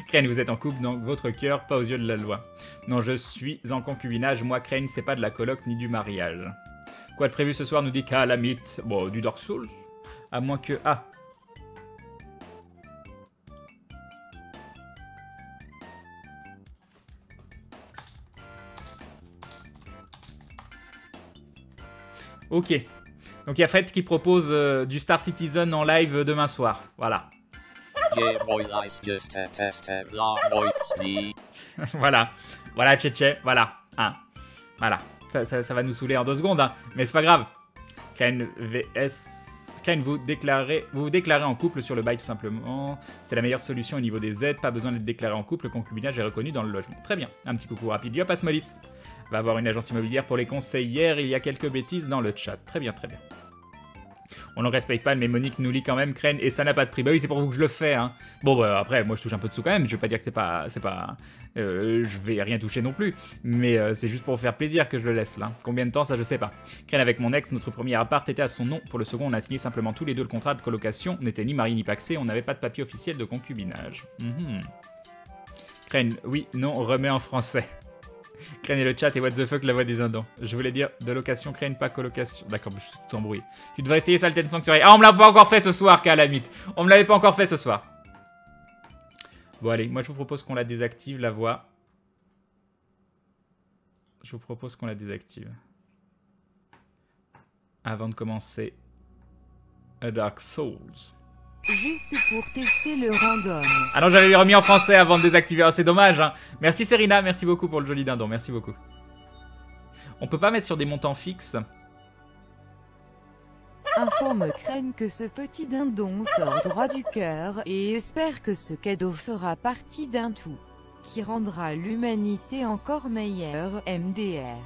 Crane, vous êtes en couple dans votre cœur, pas aux yeux de la loi. Non, je suis en concubinage. Moi, Crane, c'est pas de la coloc ni du mariage. Quoi de prévu ce soir, nous dit Calamit. Bon, du Dark Souls. À moins que... Ah. Ok. Donc il y a Fred qui propose du Star Citizen en live demain soir. Voilà. Voilà. Voilà, Tchétché. Voilà. Hein. Voilà. Ça va nous saouler en 2 secondes. Hein. Mais c'est pas grave. Crane VS. Crane, vous vous déclarez en couple sur le bail tout simplement. C'est la meilleure solution au niveau des aides. Pas besoin d'être déclaré en couple. Le concubinage est reconnu dans le logement. Très bien. Un petit coucou rapide. Yo, passe Molis. Va avoir une agence immobilière pour les conseillères. Il y a quelques bêtises dans le chat. Très bien, très bien. On engraisse PayPal, mais Monique nous lit quand même, Crane, et ça n'a pas de prix. Bah oui, c'est pour vous que je le fais. Hein. Bon, bah, après, moi je touche un peu de sous quand même. Je vais pas dire que c'est pas. Je vais rien toucher non plus. Mais c'est juste pour vous faire plaisir que je le laisse là. Combien de temps, ça je sais pas. Crane, avec mon ex, notre premier appart était à son nom. Pour le second, on a signé simplement tous les 2 le contrat de colocation. On n'était ni mari ni paxé. On n'avait pas de papier officiel de concubinage. Crane, oui, non, remets en français. Crane et le chat et what the fuck la voix des dindons. Je voulais dire de location, Crane, pas colocation. D'accord, je suis tout embrouillé. Tu devrais essayer Salt and Sanctuary. Ah, on me l'a pas encore fait ce soir, Calamite. On me l'avait pas encore fait ce soir. Bon, allez, moi je vous propose qu'on la désactive, la voix. Je vous propose qu'on la désactive. Avant de commencer A Dark Souls. Juste pour tester le random. Ah non, j'avais remis en français avant de désactiver. Oh, c'est dommage, hein. Merci Serena, merci beaucoup pour le joli dindon. Merci beaucoup. On peut pas mettre sur des montants fixes. Informe Crane que ce petit dindon sort droit du cœur et espère que ce cadeau fera partie d'un tout qui rendra l'humanité encore meilleure. MDR.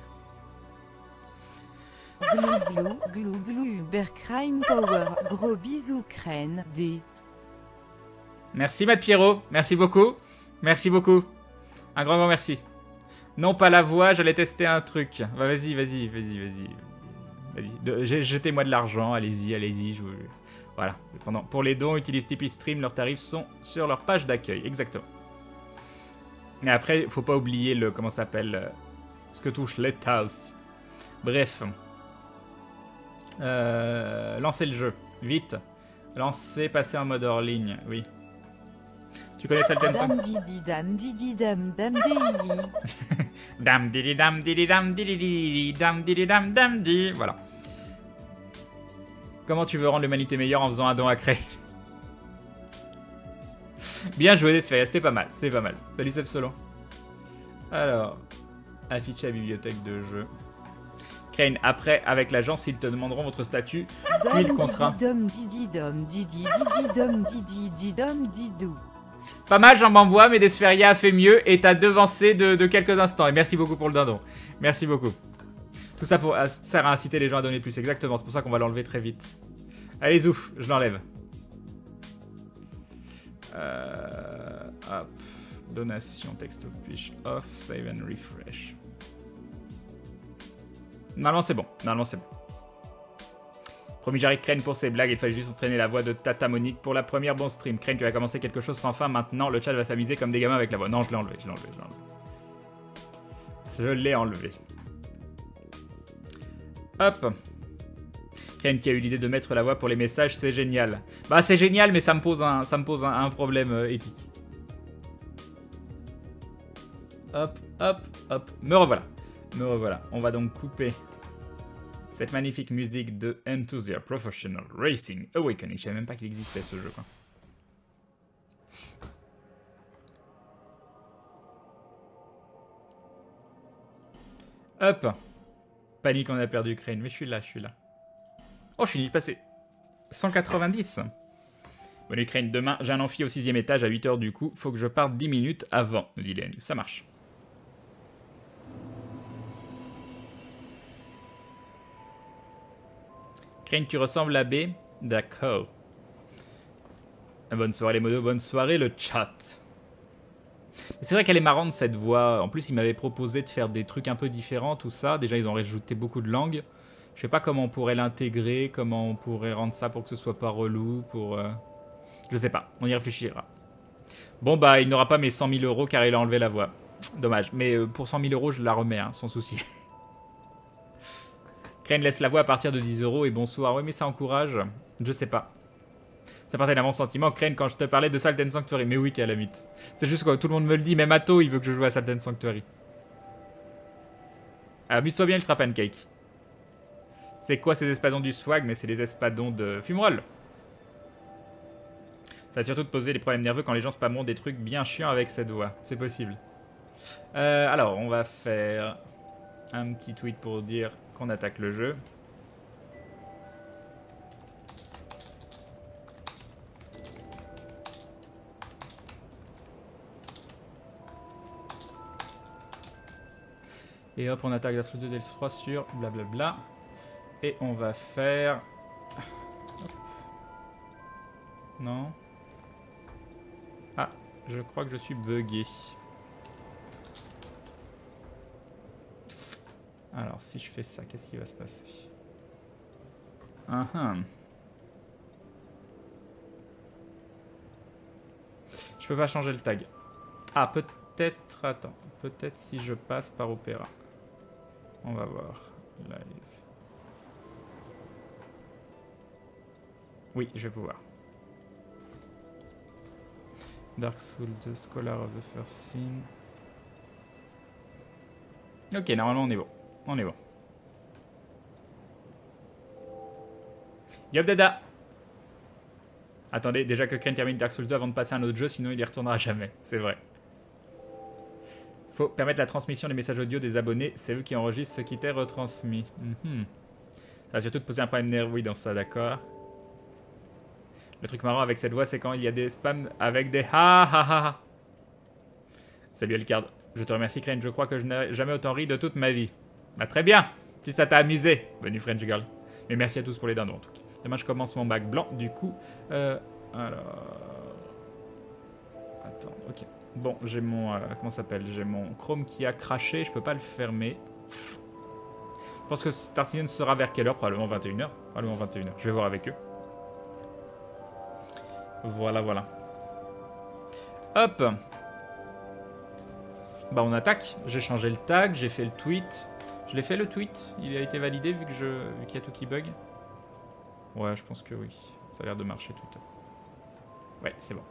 Glou glou glou glou Uber Crane Power. Gros bisous Crane D. Merci Matt Pierrot, merci beaucoup. Merci beaucoup. Un grand merci. Non pas la voix, j'allais tester un truc. Bah, vas-y. Jetez-moi de l'argent, allez-y. Voilà. Pour les dons, utilisent Tipeee Stream, leurs tarifs sont sur leur page d'accueil. Exactement. Et après, faut pas oublier le... Comment ça s'appelle ce que touche Let House. Bref. Lancez le jeu. Vite. Lancez, passez en mode hors ligne. Oui. Tu connais Salt and Sanctuary? Dam didi dam dam didi. Dam didi dam didi dam didi dam didi dam dam di. Voilà. Comment tu veux rendre l'humanité meilleure en faisant un don à créer? Bien joué Desferia, c'était pas mal, Salut Sepsolon. Alors, afficher la bibliothèque de jeux. Crane, après, avec l'agence, ils te demanderont votre statut, puis le contrat. Pas mal, Jean Bambois, mais Desferia a fait mieux et t'as devancé de quelques instants. Et merci beaucoup pour le dindon. Merci beaucoup. Tout ça sert à inciter les gens à donner plus, exactement. C'est pour ça qu'on va l'enlever très vite. Allez, zou, je l'enlève. Hop. Donation, texte push off, save and refresh. Normalement, c'est bon. Promis, j'arrive Crane pour ses blagues. Il fallait juste entraîner la voix de Tata Monique pour la première bon stream. Crane, tu vas commencer quelque chose sans fin maintenant. Le chat va s'amuser comme des gamins avec la voix. Non, je l'ai enlevé. Je l'ai enlevé. Hop. Crane qui a eu l'idée de mettre la voix pour les messages, c'est génial. Bah, c'est génial, mais ça me pose un problème éthique. Hop. Me revoilà. On va donc couper cette magnifique musique de Enthusiast Professional Racing Awakening. Je savais même pas qu'il existait ce jeu, quoi. Hop. Panique, on a perdu Crane. Mais je suis là. Oh, je suis passé. 190. Bonne nuit Crane, demain j'ai un amphi au 6ème étage à 8h du coup. Faut que je parte 10 minutes avant, nous dit Léa. Ça marche. Crane, tu ressembles à B. D'accord. Bonne soirée les modos, bonne soirée le chat. C'est vrai qu'elle est marrante cette voix. En plus, ils m'avaient proposé de faire des trucs un peu différents, tout ça. Déjà, ils ont rajouté beaucoup de langues. Je sais pas comment on pourrait l'intégrer, comment on pourrait rendre ça pour que ce soit pas relou, pour... Je sais pas, on y réfléchira. Bon bah, il n'aura pas mes 100 000 euros car il a enlevé la voix. Dommage, mais pour 100 000 euros, je la remets, hein, sans souci. Crane laisse la voix à partir de 10 euros et bonsoir. Ouais, mais ça encourage. Je sais pas. Ça partait d'un bon sentiment, Crane, quand je te parlais de Salt and Sanctuary. Mais oui, qu'à la mythe. C'est juste quoi, tout le monde me le dit. Même Atto, il veut que je joue à Salt and Sanctuary. Amuse-toi bien, Ultra Pancake. C'est quoi ces espadons du swag? Mais c'est les espadons de Fumerol. Ça va surtout te poser des problèmes nerveux quand les gens spammeront des trucs bien chiants avec cette voix. C'est possible. Alors, on va faire un petit tweet pour dire qu'on attaque le jeu. Et hop, on attaque la structure de DS3 sur blablabla. Et on va faire... Hop. Non. Ah, je crois que je suis bugué. Alors, si je fais ça, qu'est-ce qui va se passer? Je peux pas changer le tag. Ah, peut-être... Attends. Peut-être si je passe par Opera. On va voir. Live. Oui, je vais pouvoir. Dark Souls 2, Scholar of the First Sin. Ok, normalement on est bon. On est bon. Yop Dada. Attendez, déjà que Crane termine Dark Souls 2 avant de passer à un autre jeu, sinon il y retournera jamais. C'est vrai. Faut permettre la transmission des messages audio des abonnés. C'est eux qui enregistrent ce qui t'est retransmis. Ça va surtout te poser un problème nerveux dans ça, d'accord. Le truc marrant avec cette voix, c'est quand il y a des spams avec des ha ha ha ha. Salut Elcard. Je te remercie Crane, je crois que je n'ai jamais autant ri de toute ma vie. Bah très bien, si ça t'a amusé. Bonne French Girl. Mais merci à tous pour les dindons en tout cas. Demain je commence mon bac blanc du coup. Alors... Attends, ok. Bon, j'ai mon... comment ça s'appelle? J'ai mon Chrome qui a craché, je peux pas le fermer. Je pense que Star Citizen sera vers quelle heure? Probablement 21h. Probablement 21h. Je vais voir avec eux. Voilà, voilà. Hop. Bah on attaque. J'ai changé le tag, j'ai fait le tweet. Je l'ai fait le tweet. Il a été validé vu qu'il y a tout qui bug. Ouais, je pense que oui. Ça a l'air de marcher tout. Ouais, c'est bon.